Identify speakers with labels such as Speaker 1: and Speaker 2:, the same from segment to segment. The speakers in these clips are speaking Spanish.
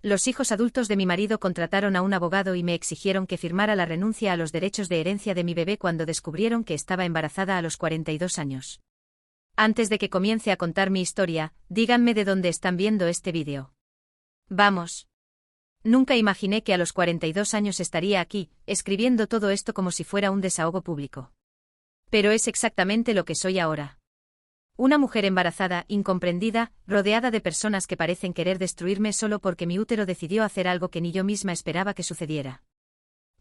Speaker 1: Los hijos adultos de mi marido contrataron a un abogado y me exigieron que firmara la renuncia a los derechos de herencia de mi bebé cuando descubrieron que estaba embarazada a los 42 años. Antes de que comience a contar mi historia, díganme de dónde están viendo este vídeo. Vamos. Nunca imaginé que a los 42 años estaría aquí, escribiendo todo esto como si fuera un desahogo público. Pero es exactamente lo que soy ahora. Una mujer embarazada, incomprendida, rodeada de personas que parecen querer destruirme solo porque mi útero decidió hacer algo que ni yo misma esperaba que sucediera.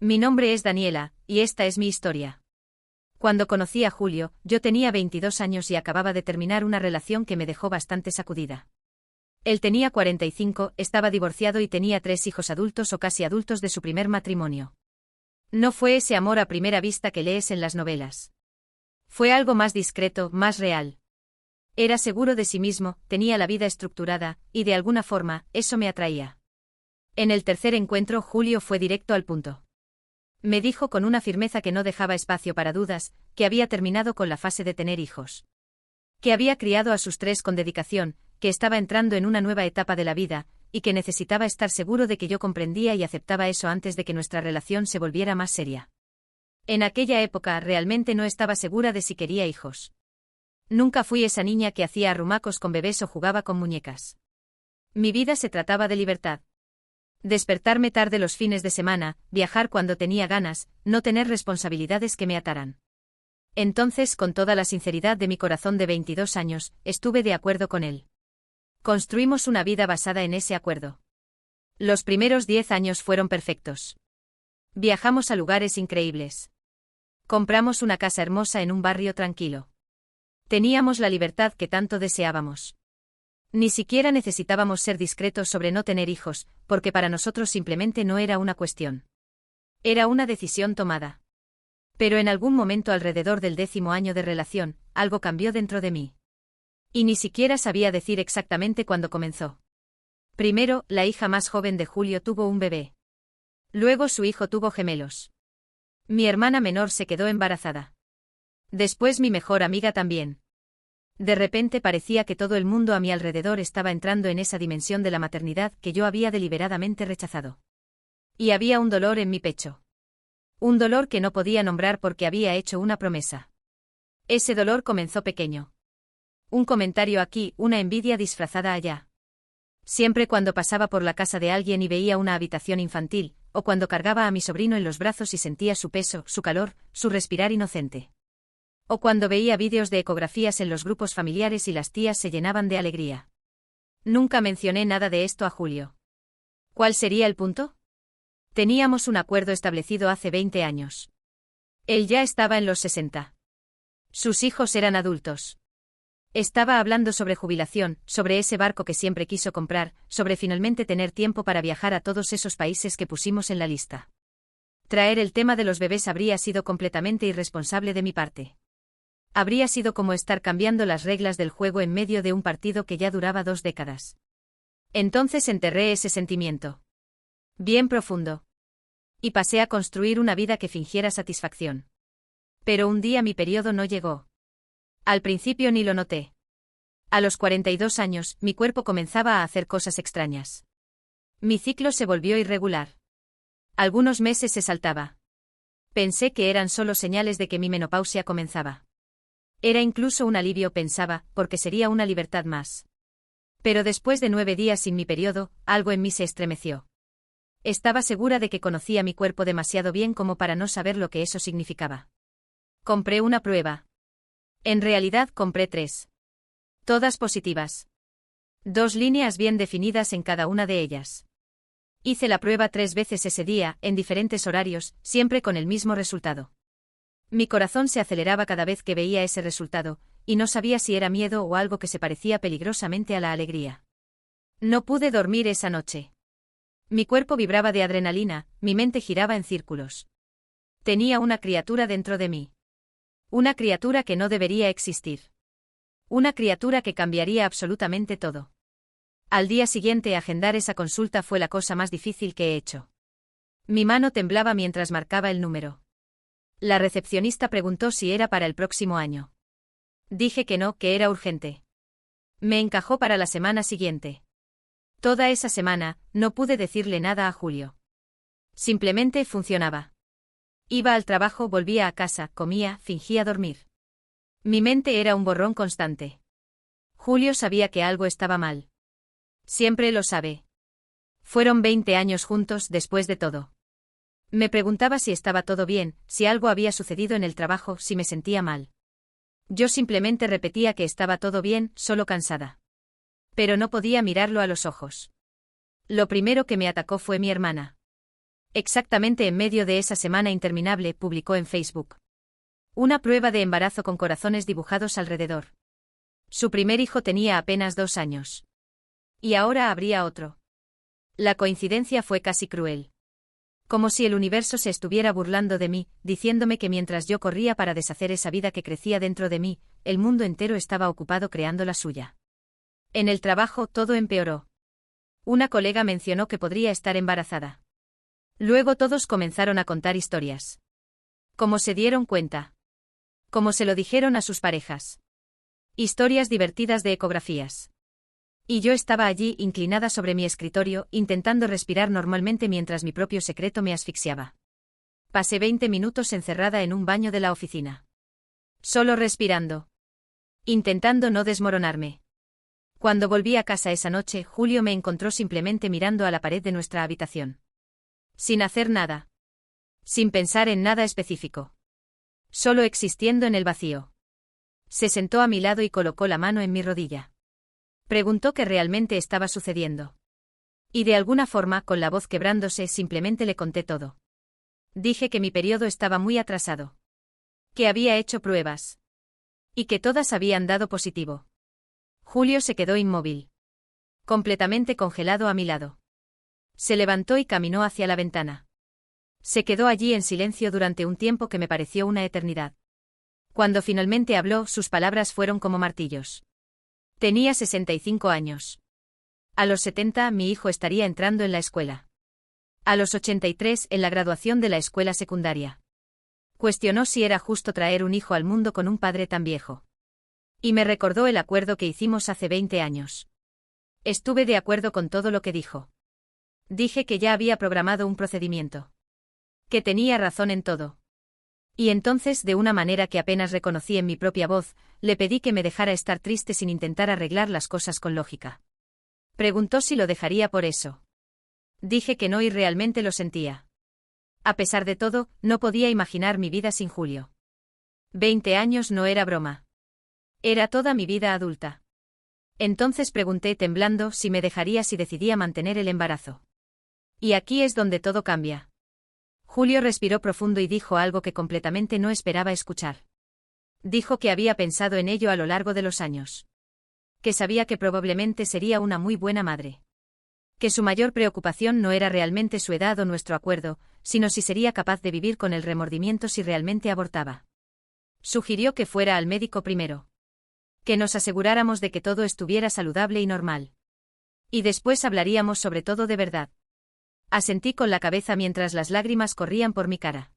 Speaker 1: Mi nombre es Daniela, y esta es mi historia. Cuando conocí a Julio, yo tenía 22 años y acababa de terminar una relación que me dejó bastante sacudida. Él tenía 45, estaba divorciado y tenía 3 hijos adultos o casi adultos de su primer matrimonio. No fue ese amor a primera vista que lees en las novelas. Fue algo más discreto, más real. Era seguro de sí mismo, tenía la vida estructurada, y de alguna forma, eso me atraía. En el tercer encuentro Julio fue directo al punto. Me dijo con una firmeza que no dejaba espacio para dudas, que había terminado con la fase de tener hijos. Que había criado a sus 3 con dedicación, que estaba entrando en una nueva etapa de la vida, y que necesitaba estar seguro de que yo comprendía y aceptaba eso antes de que nuestra relación se volviera más seria. En aquella época realmente no estaba segura de si quería hijos. Nunca fui esa niña que hacía arrumacos con bebés o jugaba con muñecas. Mi vida se trataba de libertad. Despertarme tarde los fines de semana, viajar cuando tenía ganas, no tener responsabilidades que me ataran. Entonces, con toda la sinceridad de mi corazón de 22 años, estuve de acuerdo con él. Construimos una vida basada en ese acuerdo. Los primeros 10 años fueron perfectos. Viajamos a lugares increíbles. Compramos una casa hermosa en un barrio tranquilo. Teníamos la libertad que tanto deseábamos. Ni siquiera necesitábamos ser discretos sobre no tener hijos, porque para nosotros simplemente no era una cuestión. Era una decisión tomada. Pero en algún momento alrededor del 10º año de relación, algo cambió dentro de mí. Y ni siquiera sabía decir exactamente cuándo comenzó. Primero, la hija más joven de Julio tuvo un bebé. Luego su hijo tuvo gemelos. Mi hermana menor se quedó embarazada. Después mi mejor amiga también. De repente parecía que todo el mundo a mi alrededor estaba entrando en esa dimensión de la maternidad que yo había deliberadamente rechazado. Y había un dolor en mi pecho. Un dolor que no podía nombrar porque había hecho una promesa. Ese dolor comenzó pequeño. Un comentario aquí, una envidia disfrazada allá. Siempre cuando pasaba por la casa de alguien y veía una habitación infantil, o cuando cargaba a mi sobrino en los brazos y sentía su peso, su calor, su respirar inocente. O cuando veía vídeos de ecografías en los grupos familiares y las tías se llenaban de alegría. Nunca mencioné nada de esto a Julio. ¿Cuál sería el punto? Teníamos un acuerdo establecido hace 20 años. Él ya estaba en los 60. Sus hijos eran adultos. Estaba hablando sobre jubilación, sobre ese barco que siempre quiso comprar, sobre finalmente tener tiempo para viajar a todos esos países que pusimos en la lista. Traer el tema de los bebés habría sido completamente irresponsable de mi parte. Habría sido como estar cambiando las reglas del juego en medio de un partido que ya duraba 2 décadas. Entonces enterré ese sentimiento. Bien profundo. Y pasé a construir una vida que fingiera satisfacción. Pero un día mi periodo no llegó. Al principio ni lo noté. A los 42 años, mi cuerpo comenzaba a hacer cosas extrañas. Mi ciclo se volvió irregular. Algunos meses se saltaba. Pensé que eran solo señales de que mi menopausia comenzaba. Era incluso un alivio, pensaba, porque sería una libertad más. Pero después de 9 días sin mi periodo, algo en mí se estremeció. Estaba segura de que conocía mi cuerpo demasiado bien como para no saber lo que eso significaba. Compré una prueba. En realidad compré 3. Todas positivas. 2 líneas bien definidas en cada una de ellas. Hice la prueba 3 veces ese día, en diferentes horarios, siempre con el mismo resultado. Mi corazón se aceleraba cada vez que veía ese resultado, y no sabía si era miedo o algo que se parecía peligrosamente a la alegría. No pude dormir esa noche. Mi cuerpo vibraba de adrenalina, mi mente giraba en círculos. Tenía una criatura dentro de mí. Una criatura que no debería existir. Una criatura que cambiaría absolutamente todo. Al día siguiente agendar esa consulta fue la cosa más difícil que he hecho. Mi mano temblaba mientras marcaba el número. La recepcionista preguntó si era para el próximo año. Dije que no, que era urgente. Me encajó para la semana siguiente. Toda esa semana, no pude decirle nada a Julio. Simplemente funcionaba. Iba al trabajo, volvía a casa, comía, fingía dormir. Mi mente era un borrón constante. Julio sabía que algo estaba mal. Siempre lo sabe. Fueron 20 años juntos después de todo. Me preguntaba si estaba todo bien, si algo había sucedido en el trabajo, si me sentía mal. Yo simplemente repetía que estaba todo bien, solo cansada. Pero no podía mirarlo a los ojos. Lo primero que me atacó fue mi hermana. Exactamente en medio de esa semana interminable, publicó en Facebook una prueba de embarazo con corazones dibujados alrededor. Su primer hijo tenía apenas 2 años. Y ahora habría otro. La coincidencia fue casi cruel. Como si el universo se estuviera burlando de mí, diciéndome que mientras yo corría para deshacer esa vida que crecía dentro de mí, el mundo entero estaba ocupado creando la suya. En el trabajo todo empeoró. Una colega mencionó que podría estar embarazada. Luego todos comenzaron a contar historias. ¿Cómo se dieron cuenta? ¿Cómo se lo dijeron a sus parejas? Historias divertidas de ecografías. Y yo estaba allí, inclinada sobre mi escritorio, intentando respirar normalmente mientras mi propio secreto me asfixiaba. Pasé 20 minutos encerrada en un baño de la oficina. Solo respirando. Intentando no desmoronarme. Cuando volví a casa esa noche, Julio me encontró simplemente mirando a la pared de nuestra habitación. Sin hacer nada. Sin pensar en nada específico. Solo existiendo en el vacío. Se sentó a mi lado y colocó la mano en mi rodilla. Preguntó qué realmente estaba sucediendo. Y de alguna forma, con la voz quebrándose, simplemente le conté todo. Dije que mi periodo estaba muy atrasado. Que había hecho pruebas. Y que todas habían dado positivo. Julio se quedó inmóvil. Completamente congelado a mi lado. Se levantó y caminó hacia la ventana. Se quedó allí en silencio durante un tiempo que me pareció una eternidad. Cuando finalmente habló, sus palabras fueron como martillos. Tenía 65 años. A los 70, mi hijo estaría entrando en la escuela. A los 83, en la graduación de la escuela secundaria. Cuestionó si era justo traer un hijo al mundo con un padre tan viejo. Y me recordó el acuerdo que hicimos hace 20 años. Estuve de acuerdo con todo lo que dijo. Dije que ya había programado un procedimiento. Que tenía razón en todo. Y entonces, de una manera que apenas reconocí en mi propia voz, le pedí que me dejara estar triste sin intentar arreglar las cosas con lógica. Preguntó si lo dejaría por eso. Dije que no y realmente lo sentía. A pesar de todo, no podía imaginar mi vida sin Julio. 20 años no era broma. Era toda mi vida adulta. Entonces pregunté temblando si me dejaría si decidía mantener el embarazo. Y aquí es donde todo cambia. Julio respiró profundo y dijo algo que completamente no esperaba escuchar. Dijo que había pensado en ello a lo largo de los años. Que sabía que probablemente sería una muy buena madre. Que su mayor preocupación no era realmente su edad o nuestro acuerdo, sino si sería capaz de vivir con el remordimiento si realmente abortaba. Sugirió que fuera al médico primero. Que nos aseguráramos de que todo estuviera saludable y normal. Y después hablaríamos sobre todo de verdad. Asentí con la cabeza mientras las lágrimas corrían por mi cara.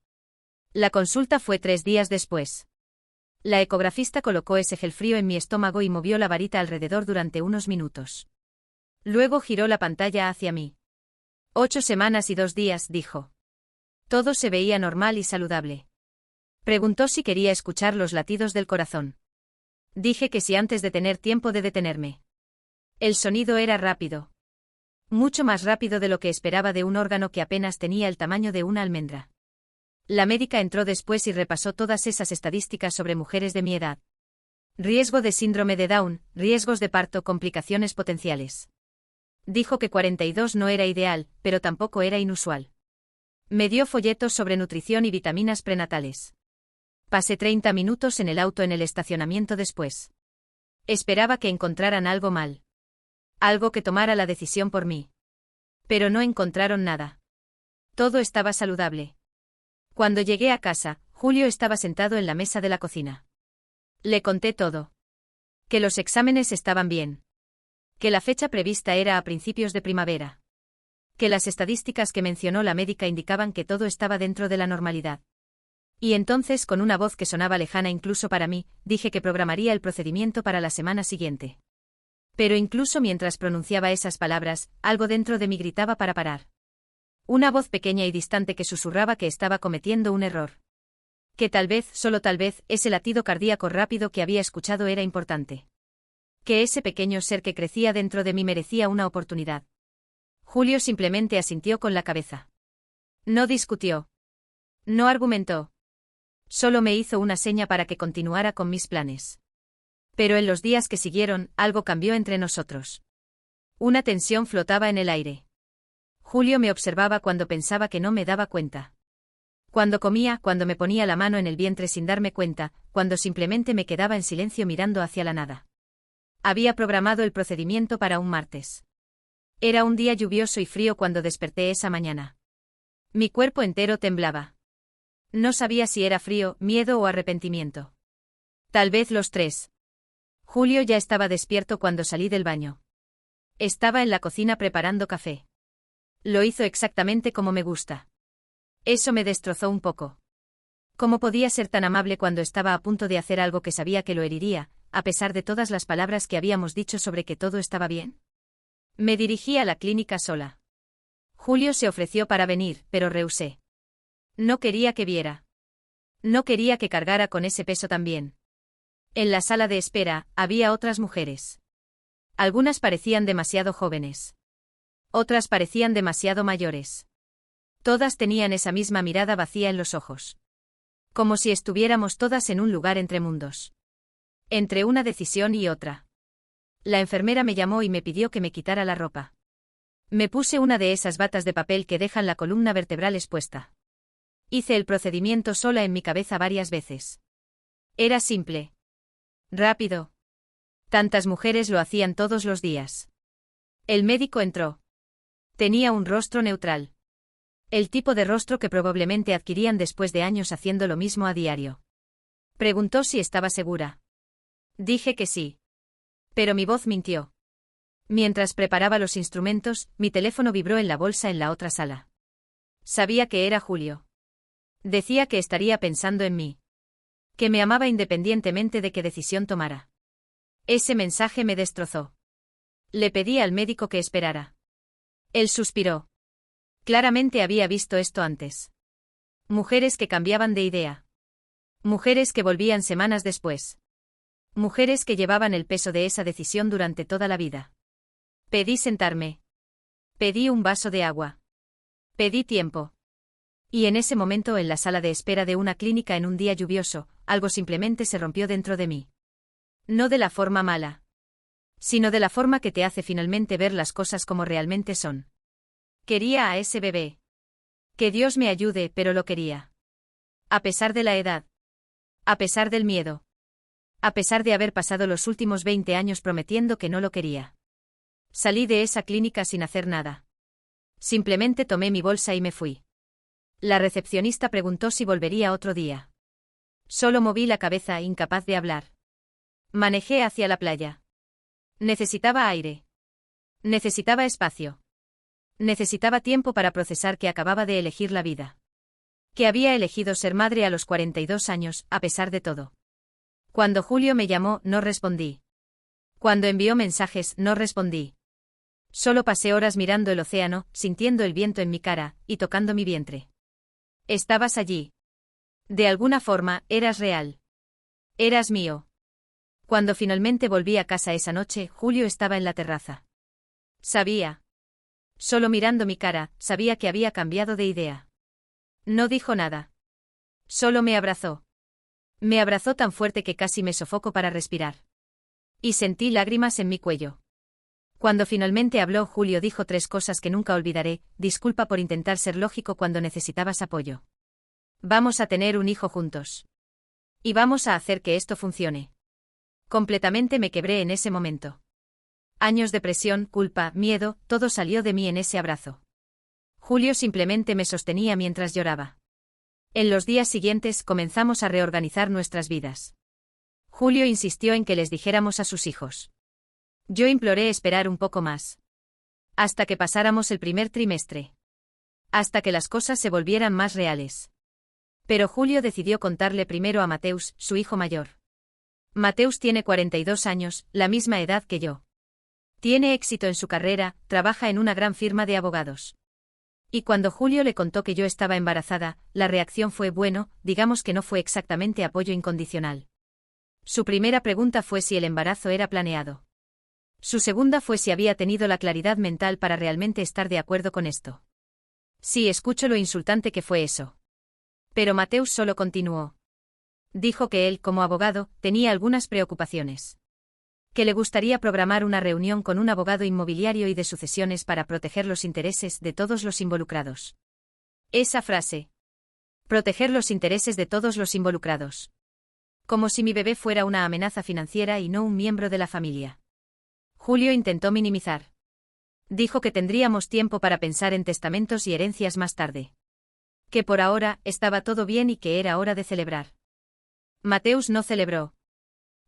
Speaker 1: La consulta fue 3 días después. La ecografista colocó ese gel frío en mi estómago y movió la varita alrededor durante unos minutos. Luego giró la pantalla hacia mí. 8 semanas y 2 días, dijo. Todo se veía normal y saludable. Preguntó si quería escuchar los latidos del corazón. Dije que sí antes de tener tiempo de detenerme. El sonido era rápido. Mucho más rápido de lo que esperaba de un órgano que apenas tenía el tamaño de una almendra. La médica entró después y repasó todas esas estadísticas sobre mujeres de mi edad. Riesgo de síndrome de Down, riesgos de parto, complicaciones potenciales. Dijo que 42 no era ideal, pero tampoco era inusual. Me dio folletos sobre nutrición y vitaminas prenatales. Pasé 30 minutos en el auto en el estacionamiento después. Esperaba que encontraran algo mal. Algo que tomara la decisión por mí. Pero no encontraron nada. Todo estaba saludable. Cuando llegué a casa, Julio estaba sentado en la mesa de la cocina. Le conté todo. Que los exámenes estaban bien. Que la fecha prevista era a principios de primavera. Que las estadísticas que mencionó la médica indicaban que todo estaba dentro de la normalidad. Y entonces, con una voz que sonaba lejana incluso para mí, dije que programaría el procedimiento para la semana siguiente. Pero incluso mientras pronunciaba esas palabras, algo dentro de mí gritaba para parar. Una voz pequeña y distante que susurraba que estaba cometiendo un error. Que tal vez, solo tal vez, ese latido cardíaco rápido que había escuchado era importante. Que ese pequeño ser que crecía dentro de mí merecía una oportunidad. Julio simplemente asintió con la cabeza. No discutió. No argumentó. Solo me hizo una seña para que continuara con mis planes. Pero en los días que siguieron, algo cambió entre nosotros. Una tensión flotaba en el aire. Julio me observaba cuando pensaba que no me daba cuenta. Cuando comía, cuando me ponía la mano en el vientre sin darme cuenta, cuando simplemente me quedaba en silencio mirando hacia la nada. Había programado el procedimiento para un martes. Era un día lluvioso y frío cuando desperté esa mañana. Mi cuerpo entero temblaba. No sabía si era frío, miedo o arrepentimiento. Tal vez los tres. Julio ya estaba despierto cuando salí del baño. Estaba en la cocina preparando café. Lo hizo exactamente como me gusta. Eso me destrozó un poco. ¿Cómo podía ser tan amable cuando estaba a punto de hacer algo que sabía que lo heriría, a pesar de todas las palabras que habíamos dicho sobre que todo estaba bien? Me dirigí a la clínica sola. Julio se ofreció para venir, pero rehusé. No quería que viera. No quería que cargara con ese peso también. En la sala de espera, había otras mujeres. Algunas parecían demasiado jóvenes. Otras parecían demasiado mayores. Todas tenían esa misma mirada vacía en los ojos. Como si estuviéramos todas en un lugar entre mundos. Entre una decisión y otra. La enfermera me llamó y me pidió que me quitara la ropa. Me puse una de esas batas de papel que dejan la columna vertebral expuesta. Hice el procedimiento sola en mi cabeza varias veces. Era simple. Rápido. Tantas mujeres lo hacían todos los días. El médico entró. Tenía un rostro neutral. El tipo de rostro que probablemente adquirían después de años haciendo lo mismo a diario. Preguntó si estaba segura. Dije que sí. Pero mi voz mintió. Mientras preparaba los instrumentos, mi teléfono vibró en la bolsa en la otra sala. Sabía que era Julio. Decía que estaría pensando en mí. Que me amaba independientemente de qué decisión tomara. Ese mensaje me destrozó. Le pedí al médico que esperara. Él suspiró. Claramente había visto esto antes. Mujeres que cambiaban de idea. Mujeres que volvían semanas después. Mujeres que llevaban el peso de esa decisión durante toda la vida. Pedí sentarme. Pedí un vaso de agua. Pedí tiempo. Y en ese momento, en la sala de espera de una clínica en un día lluvioso, algo simplemente se rompió dentro de mí. No de la forma mala. Sino de la forma que te hace finalmente ver las cosas como realmente son. Quería a ese bebé. Que Dios me ayude, pero lo quería. A pesar de la edad. A pesar del miedo. A pesar de haber pasado los últimos 20 años prometiendo que no lo quería. Salí de esa clínica sin hacer nada. Simplemente tomé mi bolsa y me fui. La recepcionista preguntó si volvería otro día. Solo moví la cabeza, incapaz de hablar. Manejé hacia la playa. Necesitaba aire. Necesitaba espacio. Necesitaba tiempo para procesar que acababa de elegir la vida. Que había elegido ser madre a los 42 años, a pesar de todo. Cuando Julio me llamó, no respondí. Cuando envió mensajes, no respondí. Solo pasé horas mirando el océano, sintiendo el viento en mi cara, y tocando mi vientre. Estabas allí. De alguna forma, eras real. Eras mío. Cuando finalmente volví a casa esa noche, Julio estaba en la terraza. Sabía. Solo mirando mi cara, sabía que había cambiado de idea. No dijo nada. Solo me abrazó. Me abrazó tan fuerte que casi me sofocó para respirar. Y sentí lágrimas en mi cuello. Cuando finalmente habló, Julio dijo 3 cosas que nunca olvidaré: disculpa por intentar ser lógico cuando necesitabas apoyo. Vamos a tener un hijo juntos. Y vamos a hacer que esto funcione. Completamente me quebré en ese momento. Años de presión, culpa, miedo, todo salió de mí en ese abrazo. Julio simplemente me sostenía mientras lloraba. En los días siguientes comenzamos a reorganizar nuestras vidas. Julio insistió en que les dijéramos a sus hijos. Yo imploré esperar un poco más. Hasta que pasáramos el primer trimestre. Hasta que las cosas se volvieran más reales. Pero Julio decidió contarle primero a Mateus, su hijo mayor. Mateus tiene 42 años, la misma edad que yo. Tiene éxito en su carrera, trabaja en una gran firma de abogados. Y cuando Julio le contó que yo estaba embarazada, la reacción fue bueno, digamos que no fue exactamente apoyo incondicional. Su primera pregunta fue si el embarazo era planeado. Su segunda fue si había tenido la claridad mental para realmente estar de acuerdo con esto. Sí, escucho lo insultante que fue eso. Pero Mateus solo continuó. Dijo que él, como abogado, tenía algunas preocupaciones. Que le gustaría programar una reunión con un abogado inmobiliario y de sucesiones para proteger los intereses de todos los involucrados. Esa frase. Proteger los intereses de todos los involucrados. Como si mi bebé fuera una amenaza financiera y no un miembro de la familia. Julio intentó minimizar. Dijo que tendríamos tiempo para pensar en testamentos y herencias más tarde. Que por ahora estaba todo bien y que era hora de celebrar. Mateus no celebró.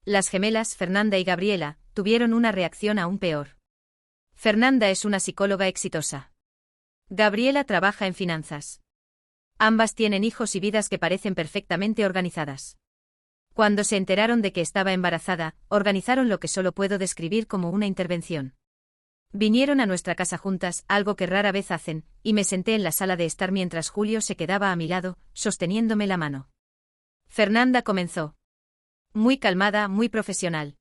Speaker 1: Las gemelas, Fernanda y Gabriela, tuvieron una reacción aún peor. Fernanda es una psicóloga exitosa. Gabriela trabaja en finanzas. Ambas tienen hijos y vidas que parecen perfectamente organizadas. Cuando se enteraron de que estaba embarazada, organizaron lo que solo puedo describir como una intervención. Vinieron a nuestra casa juntas, algo que rara vez hacen, y me senté en la sala de estar mientras Julio se quedaba a mi lado, sosteniéndome la mano. Fernanda comenzó. Muy calmada, muy profesional.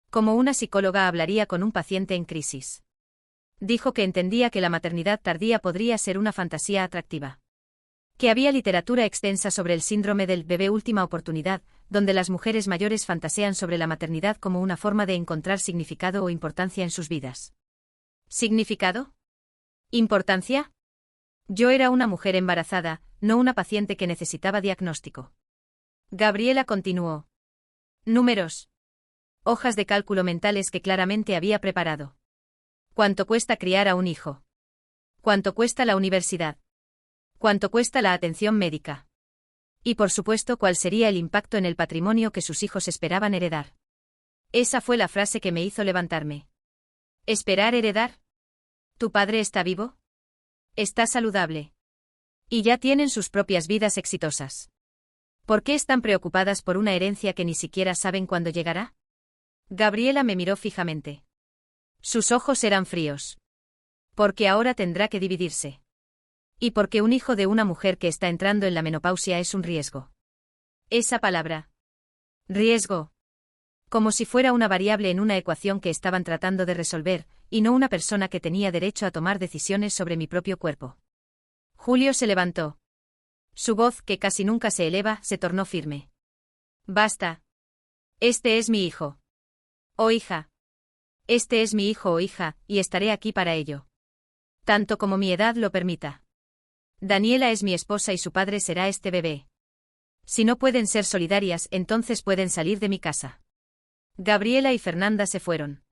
Speaker 1: Como una psicóloga hablaría con un paciente en crisis. Dijo que entendía que la maternidad tardía podría ser una fantasía atractiva. Que había literatura extensa sobre el síndrome del bebé última oportunidad, donde las mujeres mayores fantasean sobre la maternidad como una forma de encontrar significado o importancia en sus vidas. ¿Significado? ¿Importancia? Yo era una mujer embarazada, no una paciente que necesitaba diagnóstico. Gabriela continuó. Números. Hojas de cálculo mentales que claramente había preparado. ¿Cuánto cuesta criar a un hijo? ¿Cuánto cuesta la universidad? ¿Cuánto cuesta la atención médica? Y por supuesto, ¿cuál sería el impacto en el patrimonio que sus hijos esperaban heredar? Esa fue la frase que me hizo levantarme. ¿Esperar heredar? ¿Tu padre está vivo? Está saludable. Y ya tienen sus propias vidas exitosas. ¿Por qué están preocupadas por una herencia que ni siquiera saben cuándo llegará? Gabriela me miró fijamente. Sus ojos eran fríos. Porque ahora tendrá que dividirse. Y porque un hijo de una mujer que está entrando en la menopausia es un riesgo. Esa palabra. Riesgo. Como si fuera una variable en una ecuación que estaban tratando de resolver, y no una persona que tenía derecho a tomar decisiones sobre mi propio cuerpo. Julio se levantó. Su voz, que casi nunca se eleva, se tornó firme. Basta. Este es mi hijo. O hija. Este es mi hijo o hija, y estaré aquí para ello. Tanto como mi edad lo permita. Daniela es mi esposa y su padre será este bebé. Si no pueden ser solidarias, entonces pueden salir de mi casa. Gabriela y Fernanda se fueron.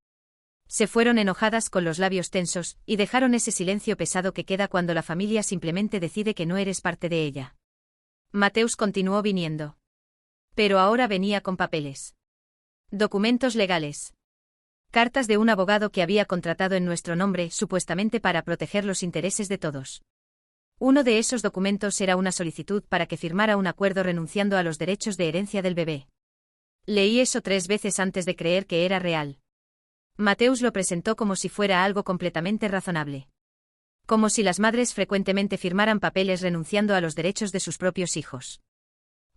Speaker 1: Se fueron enojadas con los labios tensos, y dejaron ese silencio pesado que queda cuando la familia simplemente decide que no eres parte de ella. Mateus continuó viniendo. Pero ahora venía con papeles. Documentos legales. Cartas de un abogado que había contratado en nuestro nombre, supuestamente para proteger los intereses de todos. Uno de esos documentos era una solicitud para que firmara un acuerdo renunciando a los derechos de herencia del bebé. Leí eso 3 veces antes de creer que era real. Mateus lo presentó como si fuera algo completamente razonable. Como si las madres frecuentemente firmaran papeles renunciando a los derechos de sus propios hijos.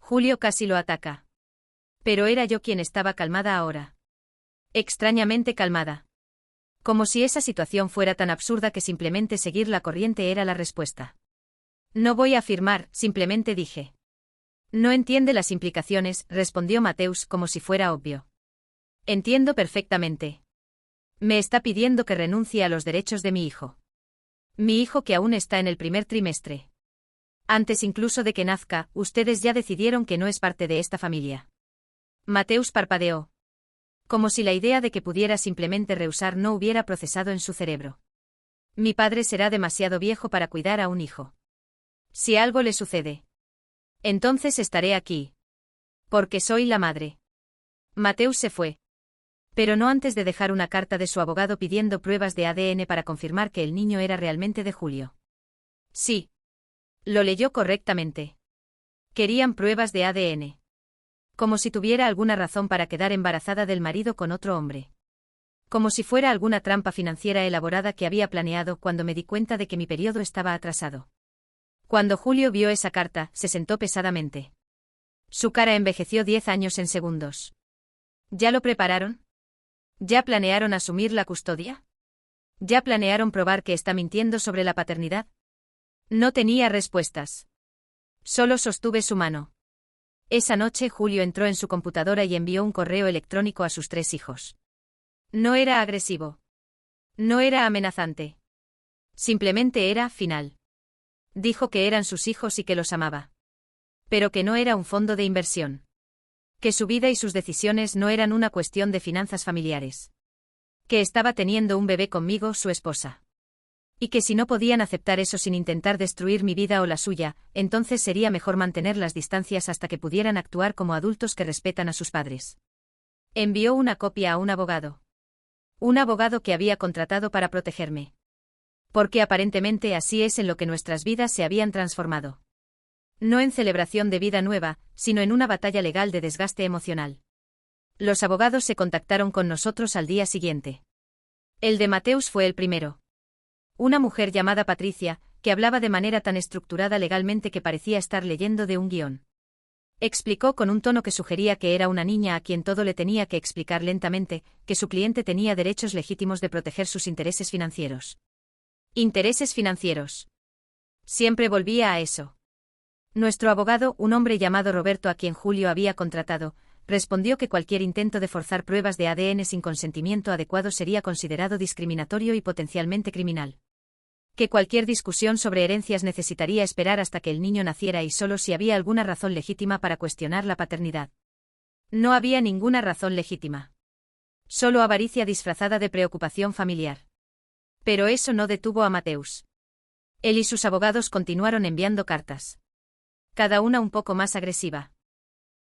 Speaker 1: Julio casi lo ataca. Pero era yo quien estaba calmada ahora. Extrañamente calmada. Como si esa situación fuera tan absurda que simplemente seguir la corriente era la respuesta. No voy a firmar, simplemente dije. No entiende las implicaciones, respondió Mateus como si fuera obvio. Entiendo perfectamente. Me está pidiendo que renuncie a los derechos de mi hijo. Mi hijo que aún está en el primer trimestre. Antes incluso de que nazca, ustedes ya decidieron que no es parte de esta familia. Mateus parpadeó. Como si la idea de que pudiera simplemente rehusar no hubiera procesado en su cerebro. Mi padre será demasiado viejo para cuidar a un hijo. Si algo le sucede. Entonces estaré aquí. Porque soy la madre. Mateus se fue. Pero no antes de dejar una carta de su abogado pidiendo pruebas de ADN para confirmar que el niño era realmente de Julio. Sí. Lo leyó correctamente. Querían pruebas de ADN. Como si tuviera alguna razón para quedar embarazada del marido con otro hombre. Como si fuera alguna trampa financiera elaborada que había planeado cuando me di cuenta de que mi periodo estaba atrasado. Cuando Julio vio esa carta, se sentó pesadamente. Su cara envejeció 10 años en segundos. ¿Ya lo prepararon? ¿Ya planearon asumir la custodia? ¿Ya planearon probar que está mintiendo sobre la paternidad? No tenía respuestas. Solo sostuve su mano. Esa noche Julio entró en su computadora y envió un correo electrónico a sus 3 hijos. No era agresivo. No era amenazante. Simplemente era final. Dijo que eran sus hijos y que los amaba. Pero que no era un fondo de inversión. Que su vida y sus decisiones no eran una cuestión de finanzas familiares. Que estaba teniendo un bebé conmigo, su esposa. Y que si no podían aceptar eso sin intentar destruir mi vida o la suya, entonces sería mejor mantener las distancias hasta que pudieran actuar como adultos que respetan a sus padres. Envió una copia a un abogado. Un abogado que había contratado para protegerme. Porque aparentemente así es en lo que nuestras vidas se habían transformado. No en celebración de vida nueva, sino en una batalla legal de desgaste emocional. Los abogados se contactaron con nosotros al día siguiente. El de Mateus fue el primero. Una mujer llamada Patricia, que hablaba de manera tan estructurada legalmente que parecía estar leyendo de un guión. Explicó con un tono que sugería que era una niña a quien todo le tenía que explicar lentamente, que su cliente tenía derechos legítimos de proteger sus intereses financieros. Intereses financieros. Siempre volvía a eso. Nuestro abogado, un hombre llamado Roberto a quien Julio había contratado, respondió que cualquier intento de forzar pruebas de ADN sin consentimiento adecuado sería considerado discriminatorio y potencialmente criminal. Que cualquier discusión sobre herencias necesitaría esperar hasta que el niño naciera y solo si había alguna razón legítima para cuestionar la paternidad. No había ninguna razón legítima. Solo avaricia disfrazada de preocupación familiar. Pero eso no detuvo a Mateus. Él y sus abogados continuaron enviando cartas. Cada una un poco más agresiva.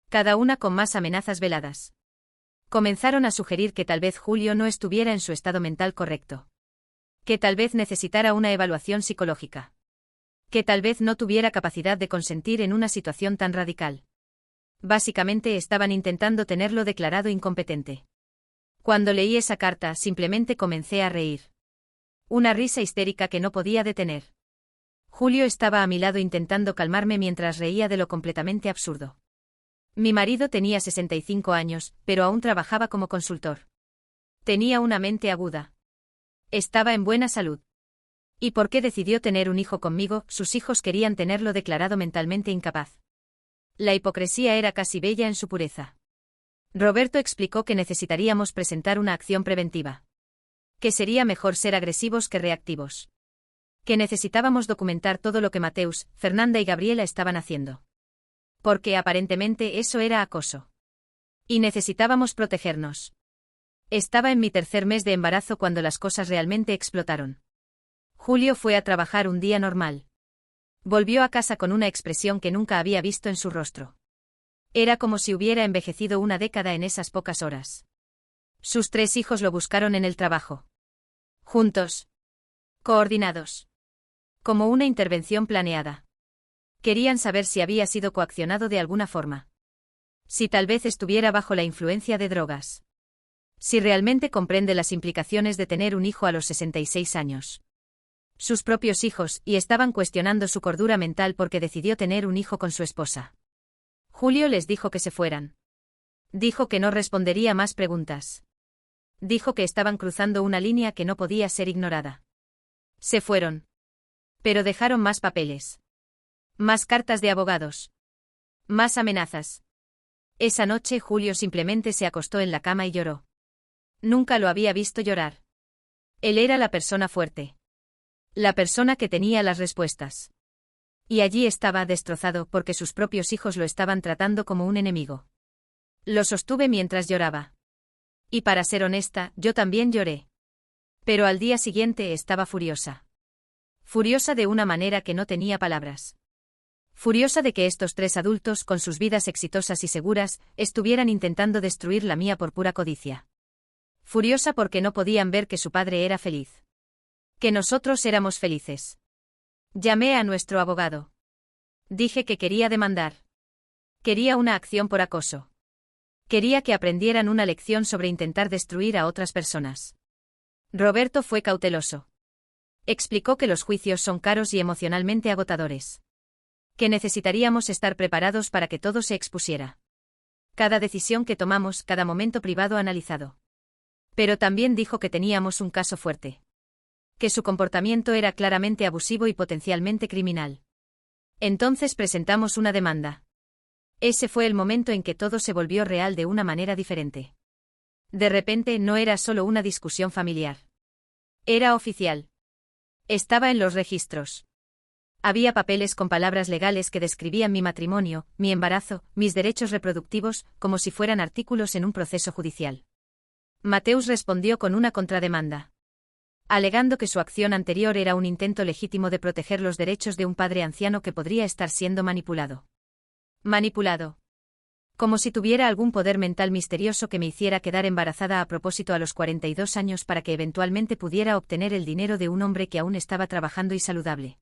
Speaker 1: Cada una con más amenazas veladas. Comenzaron a sugerir que tal vez Julio no estuviera en su estado mental correcto. Que tal vez necesitara una evaluación psicológica. Que tal vez no tuviera capacidad de consentir en una situación tan radical. Básicamente estaban intentando tenerlo declarado incompetente. Cuando leí esa carta, simplemente comencé a reír. Una risa histérica que no podía detener. Julio estaba a mi lado intentando calmarme mientras reía de lo completamente absurdo. Mi marido tenía 65 años, pero aún trabajaba como consultor. Tenía una mente aguda. Estaba en buena salud. ¿Y por qué decidió tener un hijo conmigo? Sus hijos querían tenerlo declarado mentalmente incapaz. La hipocresía era casi bella en su pureza. Roberto explicó que necesitaríamos presentar una acción preventiva. Que sería mejor ser agresivos que reactivos. Que necesitábamos documentar todo lo que Mateus, Fernanda y Gabriela estaban haciendo. Porque aparentemente eso era acoso. Y necesitábamos protegernos. Estaba en mi 3er mes de embarazo cuando las cosas realmente explotaron. Julio fue a trabajar un día normal. Volvió a casa con una expresión que nunca había visto en su rostro. Era como si hubiera envejecido una década en esas pocas horas. Sus 3 hijos lo buscaron en el trabajo. Juntos. Coordinados. Como una intervención planeada. Querían saber si había sido coaccionado de alguna forma. Si tal vez estuviera bajo la influencia de drogas. Si realmente comprende las implicaciones de tener un hijo a los 66 años. Sus propios hijos, y estaban cuestionando su cordura mental porque decidió tener un hijo con su esposa. Julio les dijo que se fueran. Dijo que no respondería más preguntas. Dijo que estaban cruzando una línea que no podía ser ignorada. Se fueron. Pero dejaron más papeles. Más cartas de abogados. Más amenazas. Esa noche Julio simplemente se acostó en la cama y lloró. Nunca lo había visto llorar. Él era la persona fuerte. La persona que tenía las respuestas. Y allí estaba destrozado porque sus propios hijos lo estaban tratando como un enemigo. Lo sostuve mientras lloraba. Y para ser honesta, yo también lloré. Pero al día siguiente estaba furiosa. Furiosa de una manera que no tenía palabras. Furiosa de que estos 3 adultos, con sus vidas exitosas y seguras, estuvieran intentando destruir la mía por pura codicia. Furiosa porque no podían ver que su padre era feliz. Que nosotros éramos felices. Llamé a nuestro abogado. Dije que quería demandar. Quería una acción por acoso. Quería que aprendieran una lección sobre intentar destruir a otras personas. Roberto fue cauteloso. Explicó que los juicios son caros y emocionalmente agotadores. Que necesitaríamos estar preparados para que todo se expusiera. Cada decisión que tomamos, cada momento privado analizado. Pero también dijo que teníamos un caso fuerte. Que su comportamiento era claramente abusivo y potencialmente criminal. Entonces presentamos una demanda. Ese fue el momento en que todo se volvió real de una manera diferente. De repente no era solo una discusión familiar. Era oficial. Estaba en los registros. Había papeles con palabras legales que describían mi matrimonio, mi embarazo, mis derechos reproductivos, como si fueran artículos en un proceso judicial. Mateus respondió con una contrademanda. Alegando que su acción anterior era un intento legítimo de proteger los derechos de un padre anciano que podría estar siendo manipulado. Manipulado. Como si tuviera algún poder mental misterioso que me hiciera quedar embarazada a propósito a los 42 años para que eventualmente pudiera obtener el dinero de un hombre que aún estaba trabajando y saludable.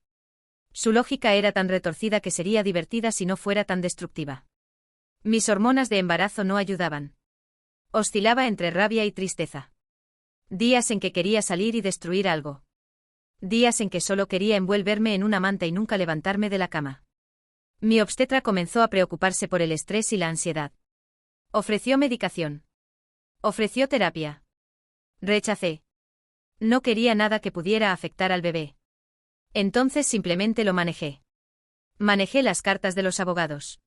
Speaker 1: Su lógica era tan retorcida que sería divertida si no fuera tan destructiva. Mis hormonas de embarazo no ayudaban. Oscilaba entre rabia y tristeza. Días en que quería salir y destruir algo. Días en que solo quería envolverme en una manta y nunca levantarme de la cama. Mi obstetra comenzó a preocuparse por el estrés y la ansiedad. Ofreció medicación. Ofreció terapia. Rechacé. No quería nada que pudiera afectar al bebé. Entonces simplemente lo manejé. Manejé las cartas de los abogados.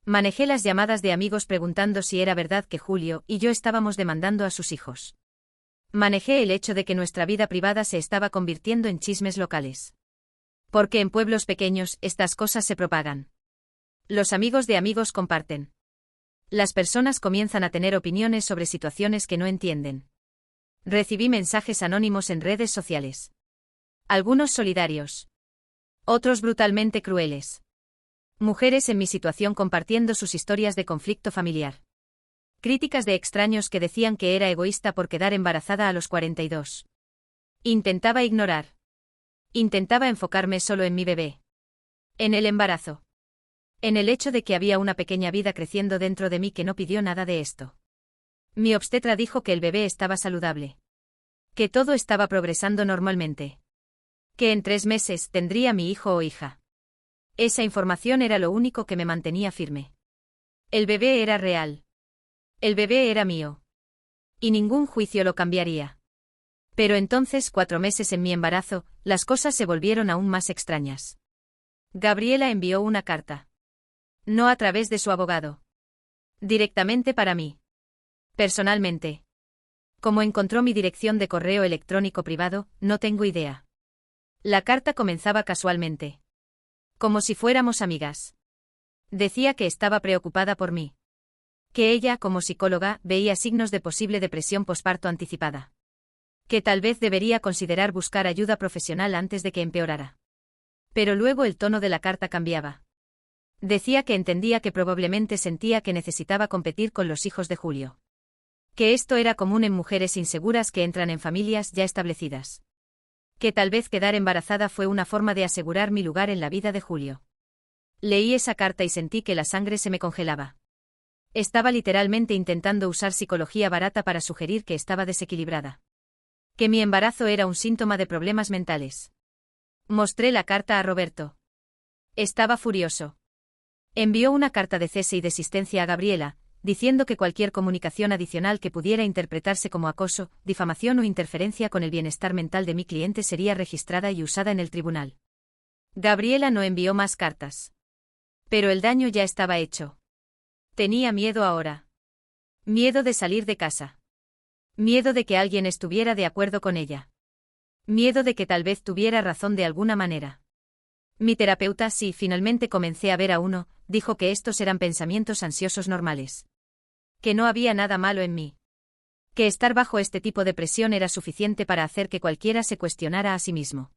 Speaker 1: Manejé las llamadas de amigos preguntando si era verdad que Julio y yo estábamos demandando a sus hijos. Manejé el hecho de que nuestra vida privada se estaba convirtiendo en chismes locales. Porque en pueblos pequeños estas cosas se propagan. Los amigos de amigos comparten. Las personas comienzan a tener opiniones sobre situaciones que no entienden. Recibí mensajes anónimos en redes sociales. Algunos solidarios. Otros brutalmente crueles. Mujeres en mi situación compartiendo sus historias de conflicto familiar. Críticas de extraños que decían que era egoísta por quedar embarazada a los 42. Intentaba ignorar. Intentaba enfocarme solo en mi bebé. En el embarazo. En el hecho de que había una pequeña vida creciendo dentro de mí que no pidió nada de esto. Mi obstetra dijo que el bebé estaba saludable. Que todo estaba progresando normalmente. Que en 3 meses tendría mi hijo o hija. Esa información era lo único que me mantenía firme. El bebé era real. El bebé era mío. Y ningún juicio lo cambiaría. Pero entonces, 4 meses en mi embarazo, las cosas se volvieron aún más extrañas. Gabriela envió una carta. No a través de su abogado. Directamente para mí. Personalmente. Cómo encontró mi dirección de correo electrónico privado, no tengo idea. La carta comenzaba casualmente. Como si fuéramos amigas. Decía que estaba preocupada por mí. Que ella, como psicóloga, veía signos de posible depresión posparto anticipada. Que tal vez debería considerar buscar ayuda profesional antes de que empeorara. Pero luego el tono de la carta cambiaba. Decía que entendía que probablemente sentía que necesitaba competir con los hijos de Julio. Que esto era común en mujeres inseguras que entran en familias ya establecidas. Que tal vez quedar embarazada fue una forma de asegurar mi lugar en la vida de Julio. Leí esa carta y sentí que la sangre se me congelaba. Estaba literalmente intentando usar psicología barata para sugerir que estaba desequilibrada. Que mi embarazo era un síntoma de problemas mentales. Mostré la carta a Roberto. Estaba furioso. Envió una carta de cese y desistencia a Gabriela, diciendo que cualquier comunicación adicional que pudiera interpretarse como acoso, difamación o interferencia con el bienestar mental de mi cliente sería registrada y usada en el tribunal. Gabriela no envió más cartas. Pero el daño ya estaba hecho. Tenía miedo ahora. Miedo de salir de casa. Miedo de que alguien estuviera de acuerdo con ella. Miedo de que tal vez tuviera razón de alguna manera. Mi terapeuta, sí, finalmente comencé a ver a uno, dijo que estos eran pensamientos ansiosos normales. Que no había nada malo en mí. Que estar bajo este tipo de presión era suficiente para hacer que cualquiera se cuestionara a sí mismo.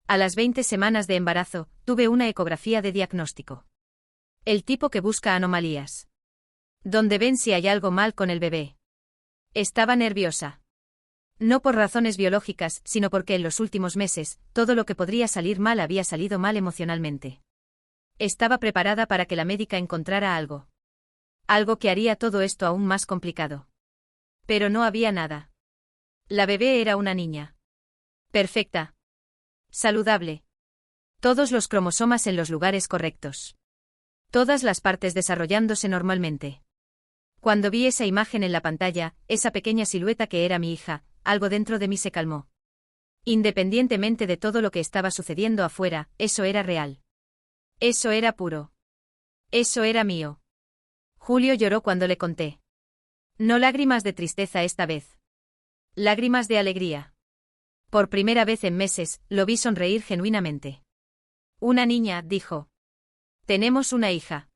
Speaker 1: A las 20 semanas de embarazo, tuve una ecografía de diagnóstico. El tipo que busca anomalías. Donde ven si hay algo mal con el bebé. Estaba nerviosa. No por razones biológicas, sino porque en los últimos meses, todo lo que podría salir mal había salido mal emocionalmente. Estaba preparada para que la médica encontrara algo. Algo que haría todo esto aún más complicado. Pero no había nada. La bebé era una niña. Perfecta. Saludable. Todos los cromosomas en los lugares correctos. Todas las partes desarrollándose normalmente. Cuando vi esa imagen en la pantalla, esa pequeña silueta que era mi hija, algo dentro de mí se calmó. Independientemente de todo lo que estaba sucediendo afuera, eso era real. Eso era puro. Eso era mío. Julio lloró cuando le conté. No lágrimas de tristeza esta vez. Lágrimas de alegría. Por primera vez en meses, lo vi sonreír genuinamente. Una niña, dijo. Tenemos una hija.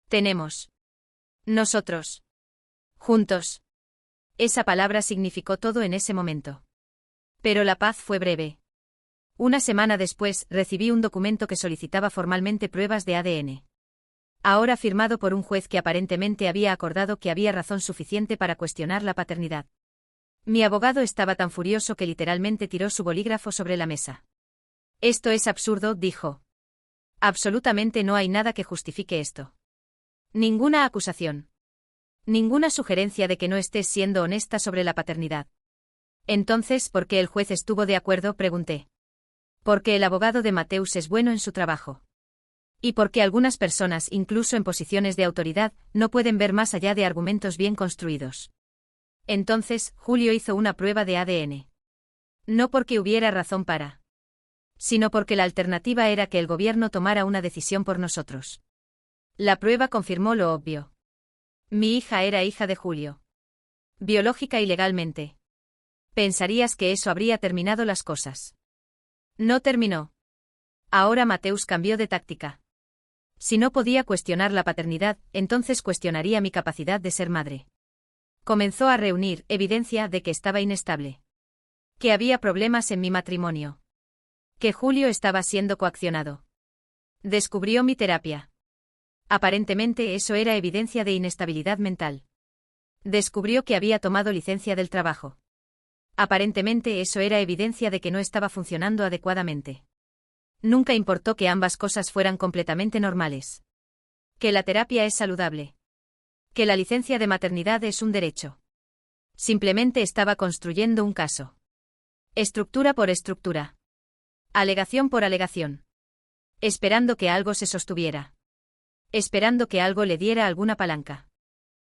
Speaker 1: Tenemos. Nosotros. Juntos. Esa palabra significó todo en ese momento. Pero la paz fue breve. Una semana después, recibí un documento que solicitaba formalmente pruebas de ADN. Ahora firmado por un juez que aparentemente había acordado que había razón suficiente para cuestionar la paternidad. Mi abogado estaba tan furioso que literalmente tiró su bolígrafo sobre la mesa. Esto es absurdo, dijo. Absolutamente no hay nada que justifique esto. Ninguna acusación. Ninguna sugerencia de que no estés siendo honesta sobre la paternidad. Entonces, ¿por qué el juez estuvo de acuerdo?, pregunté. Porque el abogado de Mateus es bueno en su trabajo. Y porque algunas personas, incluso en posiciones de autoridad, no pueden ver más allá de argumentos bien construidos. Entonces, Julio hizo una prueba de ADN. No porque hubiera razón para, sino porque la alternativa era que el gobierno tomara una decisión por nosotros. La prueba confirmó lo obvio. Mi hija era hija de Julio. Biológica y legalmente. Pensarías que eso habría terminado las cosas. No terminó. Ahora Mateus cambió de táctica. Si no podía cuestionar la paternidad, entonces cuestionaría mi capacidad de ser madre. Comenzó a reunir evidencia de que estaba inestable. Que había problemas en mi matrimonio. Que Julio estaba siendo coaccionado. Descubrió mi terapia. Aparentemente eso era evidencia de inestabilidad mental. Descubrió que había tomado licencia del trabajo. Aparentemente eso era evidencia de que no estaba funcionando adecuadamente. Nunca importó que ambas cosas fueran completamente normales. Que la terapia es saludable. Que la licencia de maternidad es un derecho. Simplemente estaba construyendo un caso. Estructura por estructura. Alegación por alegación. Esperando que algo se sostuviera. Esperando que algo le diera alguna palanca.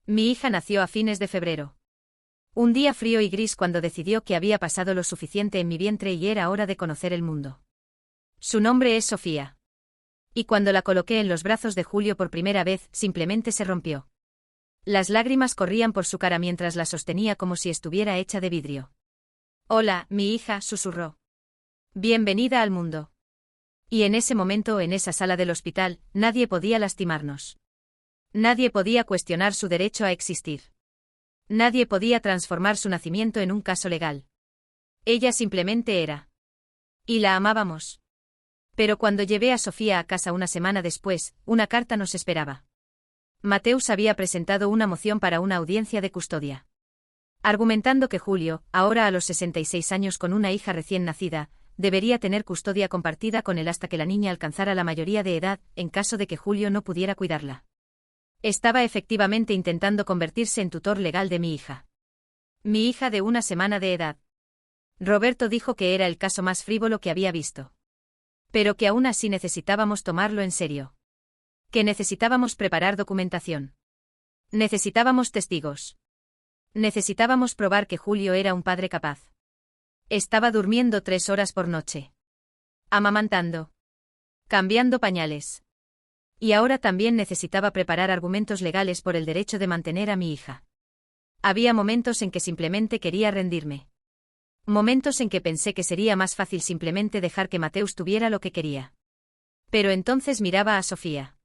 Speaker 1: Mi hija nació a fines de febrero. Un día frío y gris cuando decidió que había pasado lo suficiente en mi vientre y era hora de conocer el mundo. Su nombre es Sofía. Y cuando la coloqué en los brazos de Julio por primera vez, simplemente se rompió. Las lágrimas corrían por su cara mientras la sostenía como si estuviera hecha de vidrio. Hola, mi hija, susurró. Bienvenida al mundo. Y en ese momento, en esa sala del hospital, nadie podía lastimarnos. Nadie podía cuestionar su derecho a existir. Nadie podía transformar su nacimiento en un caso legal. Ella simplemente era. Y la amábamos. Pero cuando llevé a Sofía a casa una semana después, una carta nos esperaba. Mateus había presentado una moción para una audiencia de custodia. Argumentando que Julio, ahora a los 66 años con una hija recién nacida, debería tener custodia compartida con él hasta que la niña alcanzara la mayoría de edad, en caso de que Julio no pudiera cuidarla. Estaba efectivamente intentando convertirse en tutor legal de mi hija. Mi hija de una semana de edad. Roberto dijo que era el caso más frívolo que había visto. Pero que aún así necesitábamos tomarlo en serio. Que necesitábamos preparar documentación. Necesitábamos testigos. Necesitábamos probar que Julio era un padre capaz. Estaba durmiendo 3 horas por noche. Amamantando. Cambiando pañales. Y ahora también necesitaba preparar argumentos legales por el derecho de mantener a mi hija. Había momentos en que simplemente quería rendirme. Momentos en que pensé que sería más fácil simplemente dejar que Mateus tuviera lo que quería. Pero entonces miraba a Sofía.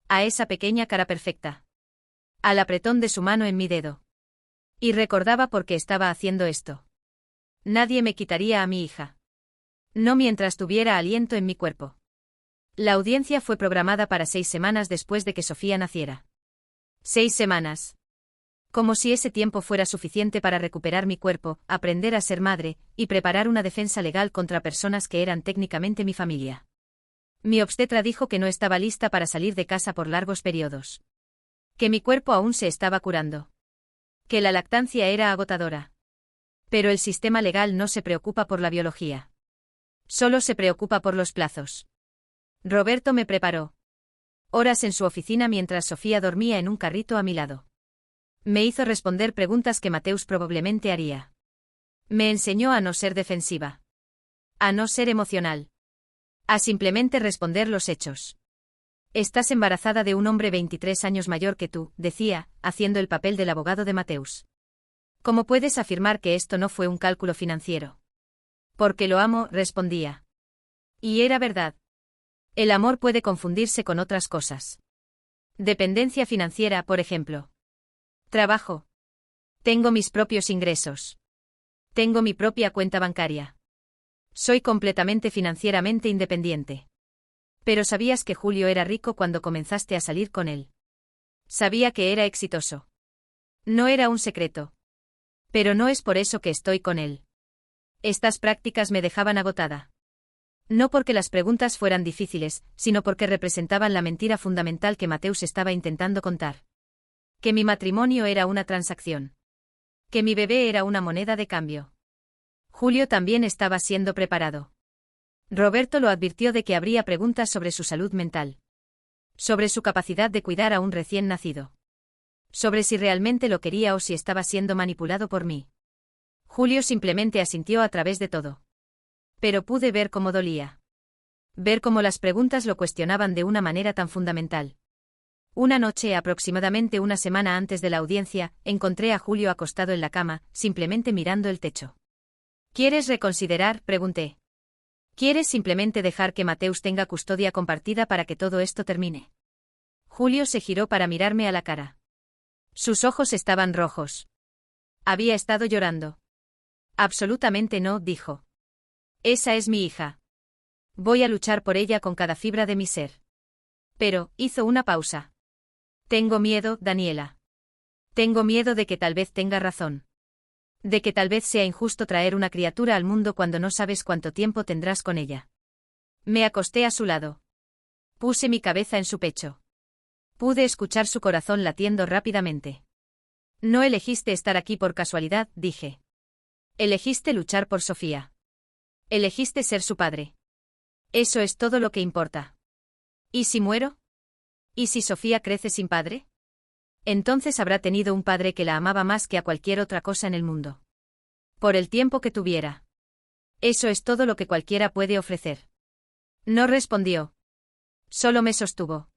Speaker 1: A esa pequeña cara perfecta. Al apretón de su mano en mi dedo. Y recordaba por qué estaba haciendo esto. Nadie me quitaría a mi hija. No mientras tuviera aliento en mi cuerpo. La audiencia fue programada para 6 semanas después de que Sofía naciera. 6 semanas. Como si ese tiempo fuera suficiente para recuperar mi cuerpo, aprender a ser madre, y preparar una defensa legal contra personas que eran técnicamente mi familia. Mi obstetra dijo que no estaba lista para salir de casa por largos periodos. Que mi cuerpo aún se estaba curando. Que la lactancia era agotadora. Pero el sistema legal no se preocupa por la biología. Solo se preocupa por los plazos. Roberto me preparó horas en su oficina mientras Sofía dormía en un carrito a mi lado. Me hizo responder preguntas que Mateus probablemente haría. Me enseñó a no ser defensiva. A no ser emocional. A simplemente responder los hechos. Estás embarazada de un hombre 23 años mayor que tú, decía, haciendo el papel del abogado de Mateus. ¿Cómo puedes afirmar que esto no fue un cálculo financiero? Porque lo amo, respondía. Y era verdad. El amor puede confundirse con otras cosas. Dependencia financiera, por ejemplo. Trabajo. Tengo mis propios ingresos. Tengo mi propia cuenta bancaria. Soy completamente financieramente independiente. Pero ¿sabías que Julio era rico cuando comenzaste a salir con él? Sabía que era exitoso. No era un secreto. Pero no es por eso que estoy con él. Estas prácticas me dejaban agotada. No porque las preguntas fueran difíciles, sino porque representaban la mentira fundamental que Mateus estaba intentando contar. Que mi matrimonio era una transacción. Que mi bebé era una moneda de cambio. Julio también estaba siendo preparado. Roberto lo advirtió de que habría preguntas sobre su salud mental. Sobre su capacidad de cuidar a un recién nacido. Sobre si realmente lo quería o si estaba siendo manipulado por mí. Julio simplemente asintió a través de todo. Pero pude ver cómo dolía. Ver cómo las preguntas lo cuestionaban de una manera tan fundamental. Una noche, aproximadamente una semana antes de la audiencia, encontré a Julio acostado en la cama, simplemente mirando el techo. ¿Quieres reconsiderar?, pregunté. ¿Quieres simplemente dejar que Mateus tenga custodia compartida para que todo esto termine? Julio se giró para mirarme a la cara. Sus ojos estaban rojos. Había estado llorando. Absolutamente no, dijo. Esa es mi hija. Voy a luchar por ella con cada fibra de mi ser. Pero, hizo una pausa. Tengo miedo, Daniela. Tengo miedo de que tal vez tenga razón. De que tal vez sea injusto traer una criatura al mundo cuando no sabes cuánto tiempo tendrás con ella. Me acosté a su lado. Puse mi cabeza en su pecho. Pude escuchar su corazón latiendo rápidamente. No elegiste estar aquí por casualidad, dije. Elegiste luchar por Sofía. Elegiste ser su padre. Eso es todo lo que importa. ¿Y si muero? ¿Y si Sofía crece sin padre? Entonces habrá tenido un padre que la amaba más que a cualquier otra cosa en el mundo. Por el tiempo que tuviera. Eso es todo lo que cualquiera puede ofrecer. No respondió. Solo me sostuvo.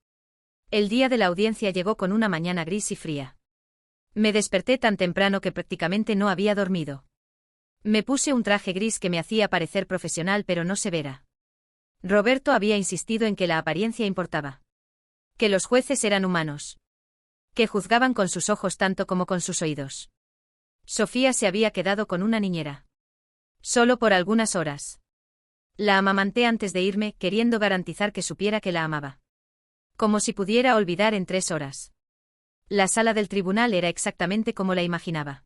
Speaker 1: El día de la audiencia llegó con una mañana gris y fría. Me desperté tan temprano que prácticamente no había dormido. Me puse un traje gris que me hacía parecer profesional pero no severa. Roberto había insistido en que la apariencia importaba. Que los jueces eran humanos. Que juzgaban con sus ojos tanto como con sus oídos. Sofía se había quedado con una niñera. Solo por algunas horas. La amamanté antes de irme, queriendo garantizar que supiera que la amaba. Como si pudiera olvidar en 3 horas. La sala del tribunal era exactamente como la imaginaba.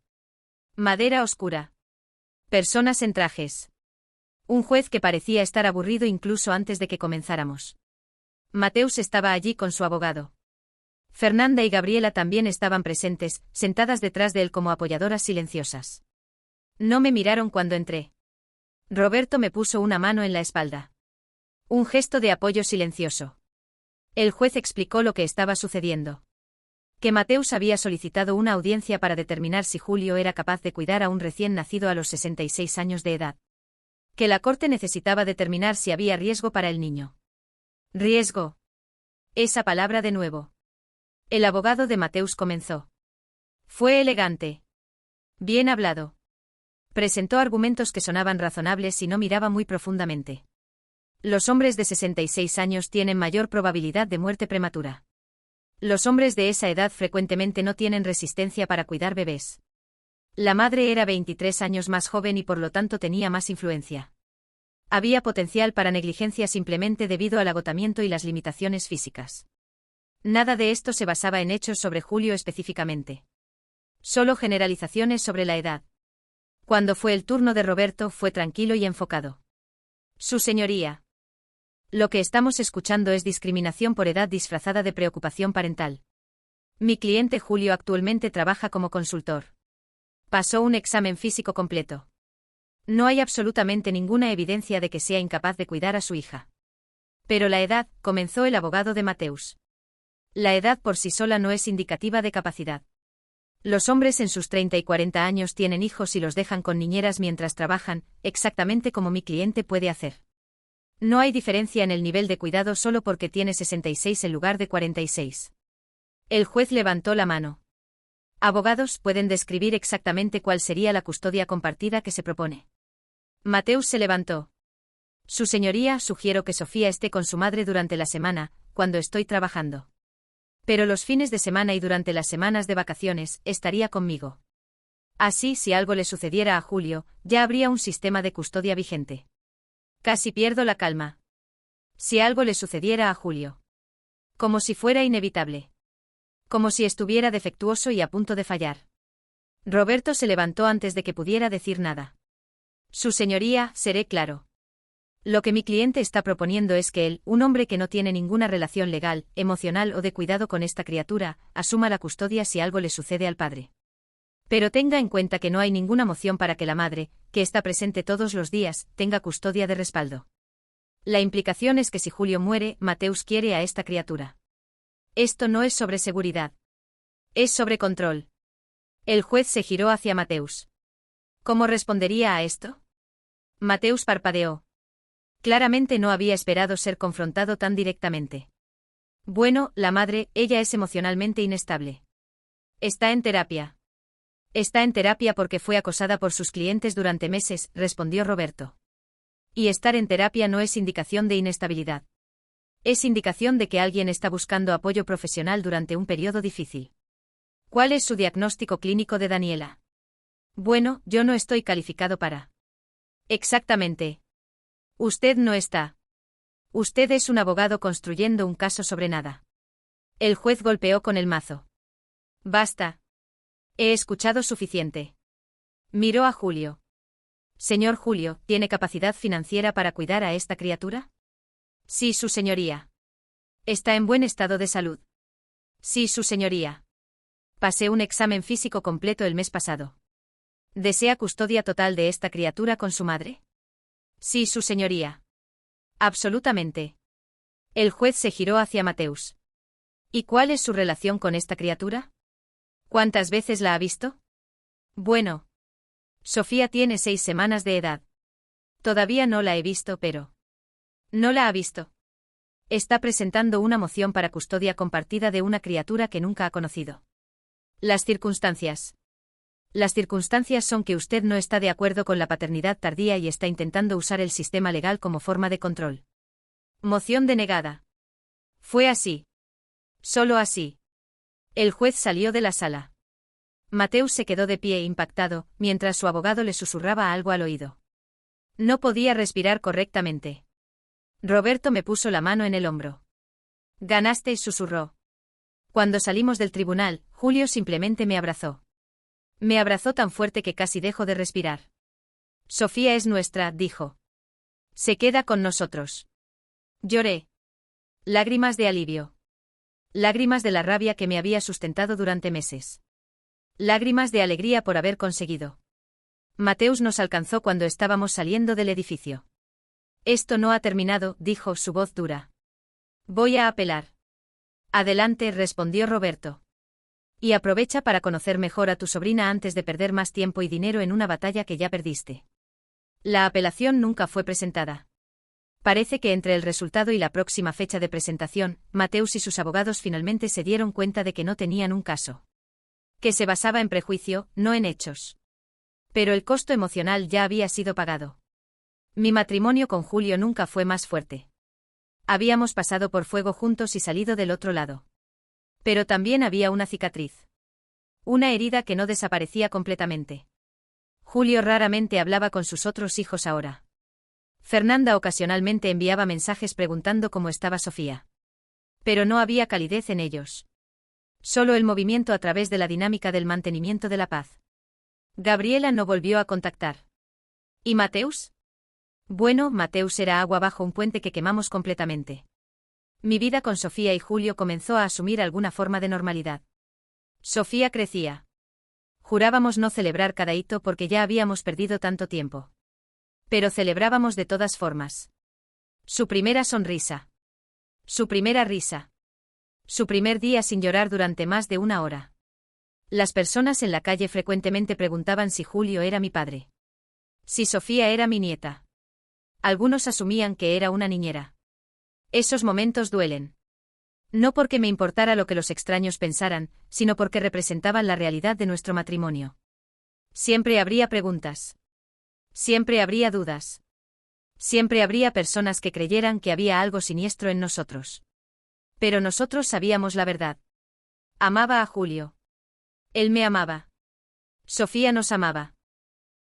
Speaker 1: Madera oscura. Personas en trajes. Un juez que parecía estar aburrido incluso antes de que comenzáramos. Mateus estaba allí con su abogado. Fernanda y Gabriela también estaban presentes, sentadas detrás de él como apoyadoras silenciosas. No me miraron cuando entré. Roberto me puso una mano en la espalda. Un gesto de apoyo silencioso. El juez explicó lo que estaba sucediendo. Que Mateus había solicitado una audiencia para determinar si Julio era capaz de cuidar a un recién nacido a los 66 años de edad. Que la corte necesitaba determinar si había riesgo para el niño. Riesgo. Esa palabra de nuevo. El abogado de Mateus comenzó. Fue elegante. Bien hablado. Presentó argumentos que sonaban razonables y no miraba muy profundamente. Los hombres de 66 años tienen mayor probabilidad de muerte prematura. Los hombres de esa edad frecuentemente no tienen resistencia para cuidar bebés. La madre era 23 años más joven y por lo tanto tenía más influencia. Había potencial para negligencia simplemente debido al agotamiento y las limitaciones físicas. Nada de esto se basaba en hechos sobre Julio específicamente. Solo generalizaciones sobre la edad. Cuando fue el turno de Roberto fue tranquilo y enfocado. Su señoría. Lo que estamos escuchando es discriminación por edad disfrazada de preocupación parental. Mi cliente Julio actualmente trabaja como consultor. Pasó un examen físico completo. No hay absolutamente ninguna evidencia de que sea incapaz de cuidar a su hija. Pero la edad, comenzó el abogado de Mateus. La edad por sí sola no es indicativa de capacidad. Los hombres en sus 30 y 40 años tienen hijos y los dejan con niñeras mientras trabajan, exactamente como mi cliente puede hacer. No hay diferencia en el nivel de cuidado solo porque tiene 66 en lugar de 46. El juez levantó la mano. Abogados pueden describir exactamente cuál sería la custodia compartida que se propone. Mateus se levantó. Su señoría, sugiero que Sofía esté con su madre durante la semana, cuando estoy trabajando. Pero los fines de semana y durante las semanas de vacaciones, estaría conmigo. Así, si algo le sucediera a Julio, ya habría un sistema de custodia vigente. Casi pierdo la calma. Si algo le sucediera a Julio. Como si fuera inevitable. Como si estuviera defectuoso y a punto de fallar. Roberto se levantó antes de que pudiera decir nada. Su señoría, seré claro. Lo que mi cliente está proponiendo es que él, un hombre que no tiene ninguna relación legal, emocional o de cuidado con esta criatura, asuma la custodia si algo le sucede al padre. Pero tenga en cuenta que no hay ninguna moción para que la madre, que está presente todos los días, tenga custodia de respaldo. La implicación es que si Julio muere, Mateus quiere a esta criatura. Esto no es sobre seguridad. Es sobre control. El juez se giró hacia Mateus. ¿Cómo respondería a esto? Mateus parpadeó. Claramente no había esperado ser confrontado tan directamente. Bueno, la madre, ella es emocionalmente inestable. Está en terapia. Está en terapia porque fue acosada por sus clientes durante meses, respondió Roberto. Y estar en terapia no es indicación de inestabilidad. Es indicación de que alguien está buscando apoyo profesional durante un periodo difícil. ¿Cuál es su diagnóstico clínico de Daniela? Bueno, yo no estoy calificado para. Exactamente. Usted no está. Usted es un abogado construyendo un caso sobre nada. El juez golpeó con el mazo. Basta. He escuchado suficiente. Miró a Julio. Señor Julio, ¿tiene capacidad financiera para cuidar a esta criatura? Sí, su señoría. ¿Está en buen estado de salud? Sí, su señoría. Pasé un examen físico completo el mes pasado. ¿Desea custodia total de esta criatura con su madre? Sí, su señoría. Absolutamente. El juez se giró hacia Mateus. ¿Y cuál es su relación con esta criatura? ¿Cuántas veces la ha visto? Bueno. Sofía tiene 6 semanas de edad. Todavía no la he visto, pero... No la ha visto. Está presentando una moción para custodia compartida de una criatura que nunca ha conocido. Las circunstancias. Las circunstancias son que usted no está de acuerdo con la paternidad tardía y está intentando usar el sistema legal como forma de control. Moción denegada. Fue así. Solo así. El juez salió de la sala. Mateus se quedó de pie impactado, mientras su abogado le susurraba algo al oído. No podía respirar correctamente. Roberto me puso la mano en el hombro. Ganaste, susurró. Cuando salimos del tribunal, Julio simplemente me abrazó. Me abrazó tan fuerte que casi dejó de respirar. Sofía es nuestra, dijo. Se queda con nosotros. Lloré. Lágrimas de alivio. Lágrimas de la rabia que me había sustentado durante meses. Lágrimas de alegría por haber conseguido. Mateus nos alcanzó cuando estábamos saliendo del edificio. Esto no ha terminado, dijo su voz dura. Voy a apelar. Adelante, respondió Roberto. Y aprovecha para conocer mejor a tu sobrina antes de perder más tiempo y dinero en una batalla que ya perdiste. La apelación nunca fue presentada. Parece que entre el resultado y la próxima fecha de presentación, Mateus y sus abogados finalmente se dieron cuenta de que no tenían un caso. Que se basaba en prejuicio, no en hechos. Pero el costo emocional ya había sido pagado. Mi matrimonio con Julio nunca fue más fuerte. Habíamos pasado por fuego juntos y salido del otro lado. Pero también había una cicatriz. Una herida que no desaparecía completamente. Julio raramente hablaba con sus otros hijos ahora. Fernanda ocasionalmente enviaba mensajes preguntando cómo estaba Sofía. Pero no había calidez en ellos. Solo el movimiento a través de la dinámica del mantenimiento de la paz. Gabriela no volvió a contactar. ¿Y Mateus? Bueno, Mateus era agua bajo un puente que quemamos completamente. Mi vida con Sofía y Julio comenzó a asumir alguna forma de normalidad. Sofía crecía. Jurábamos no celebrar cada hito porque ya habíamos perdido tanto tiempo. Pero celebrábamos de todas formas. Su primera sonrisa. Su primera risa. Su primer día sin llorar durante más de una hora. Las personas en la calle frecuentemente preguntaban si Julio era mi padre. Si Sofía era mi nieta. Algunos asumían que era una niñera. Esos momentos duelen. No porque me importara lo que los extraños pensaran, sino porque representaban la realidad de nuestro matrimonio. Siempre habría preguntas. Siempre habría dudas. Siempre habría personas que creyeran que había algo siniestro en nosotros. Pero nosotros sabíamos la verdad. Amaba a Julio. Él me amaba. Sofía nos amaba.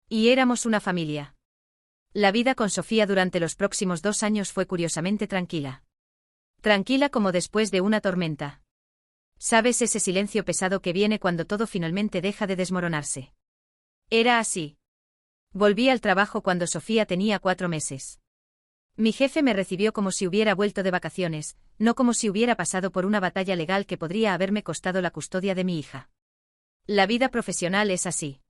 Speaker 1: Y éramos una familia. La vida con Sofía durante los próximos 2 años fue curiosamente tranquila. Tranquila como después de una tormenta. ¿Sabes ese silencio pesado que viene cuando todo finalmente deja de desmoronarse? Era así. Volví al trabajo cuando Sofía tenía 4 meses. Mi jefe me recibió como si hubiera vuelto de vacaciones, no como si hubiera pasado por una batalla legal que podría haberme costado la custodia de mi hija. La vida profesional es así.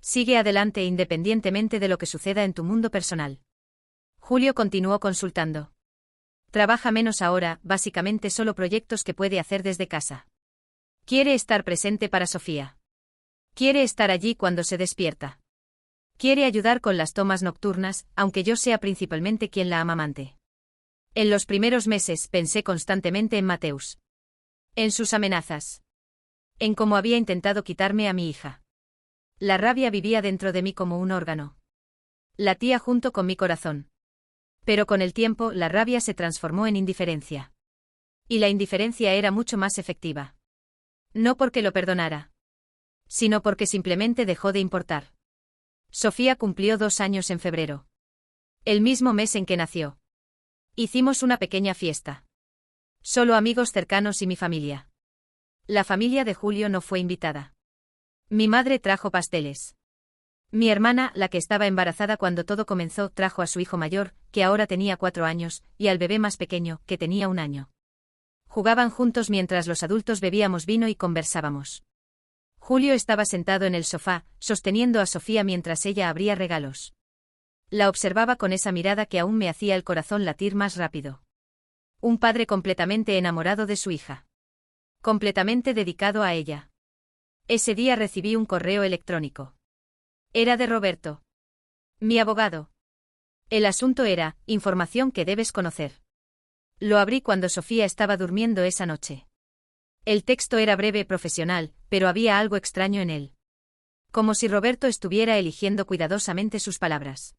Speaker 1: Sigue adelante independientemente de lo que suceda en tu mundo personal. Julio continuó consultando. Trabaja menos ahora, básicamente solo proyectos que puede hacer desde casa. Quiere estar presente para Sofía. Quiere estar allí cuando se despierta. Quiere ayudar con las tomas nocturnas, aunque yo sea principalmente quien la amamante. En los primeros meses pensé constantemente en Mateus. En sus amenazas. En cómo había intentado quitarme a mi hija. La rabia vivía dentro de mí como un órgano. Latía junto con mi corazón. Pero con el tiempo la rabia se transformó en indiferencia. Y la indiferencia era mucho más efectiva. No porque lo perdonara. Sino porque simplemente dejó de importar. Sofía cumplió 2 años en febrero. El mismo mes en que nació. Hicimos una pequeña fiesta. Solo amigos cercanos y mi familia. La familia de Julio no fue invitada. Mi madre trajo pasteles. Mi hermana, la que estaba embarazada cuando todo comenzó, trajo a su hijo mayor, que ahora tenía 4 años, y al bebé más pequeño, que tenía 1 año. Jugaban juntos mientras los adultos bebíamos vino y conversábamos. Julio estaba sentado en el sofá, sosteniendo a Sofía mientras ella abría regalos. La observaba con esa mirada que aún me hacía el corazón latir más rápido. Un padre completamente enamorado de su hija. Completamente dedicado a ella. Ese día recibí un correo electrónico. Era de Roberto. Mi abogado. El asunto era, información que debes conocer. Lo abrí cuando Sofía estaba durmiendo esa noche. El texto era breve y profesional, pero había algo extraño en él. Como si Roberto estuviera eligiendo cuidadosamente sus palabras.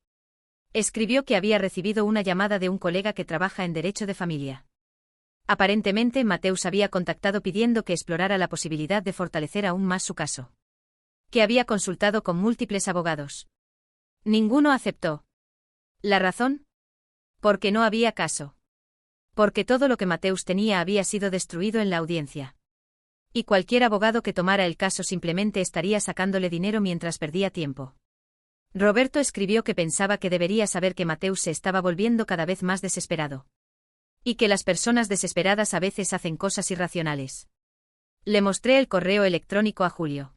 Speaker 1: Escribió que había recibido una llamada de un colega que trabaja en derecho de familia. Aparentemente Mateus había contactado pidiendo que explorara la posibilidad de fortalecer aún más su caso. Que había consultado con múltiples abogados. Ninguno aceptó. ¿La razón? Porque no había caso. Porque todo lo que Mateus tenía había sido destruido en la audiencia. Y cualquier abogado que tomara el caso simplemente estaría sacándole dinero mientras perdía tiempo. Roberto escribió que pensaba que debería saber que Mateus se estaba volviendo cada vez más desesperado. Y que las personas desesperadas a veces hacen cosas irracionales. Le mostré el correo electrónico a Julio.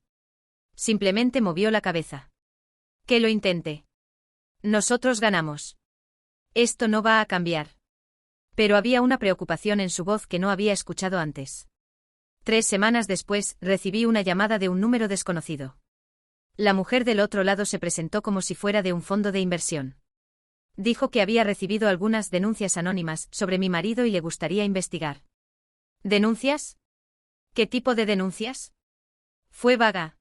Speaker 1: Simplemente movió la cabeza. Que lo intente. Nosotros ganamos. Esto no va a cambiar. Pero había una preocupación en su voz que no había escuchado antes. 3 semanas después, recibí una llamada de un número desconocido. La mujer del otro lado se presentó como si fuera de un fondo de inversión. Dijo que había recibido algunas denuncias anónimas sobre mi marido y le gustaría investigar. ¿Denuncias? ¿Qué tipo de denuncias? Fue vaga.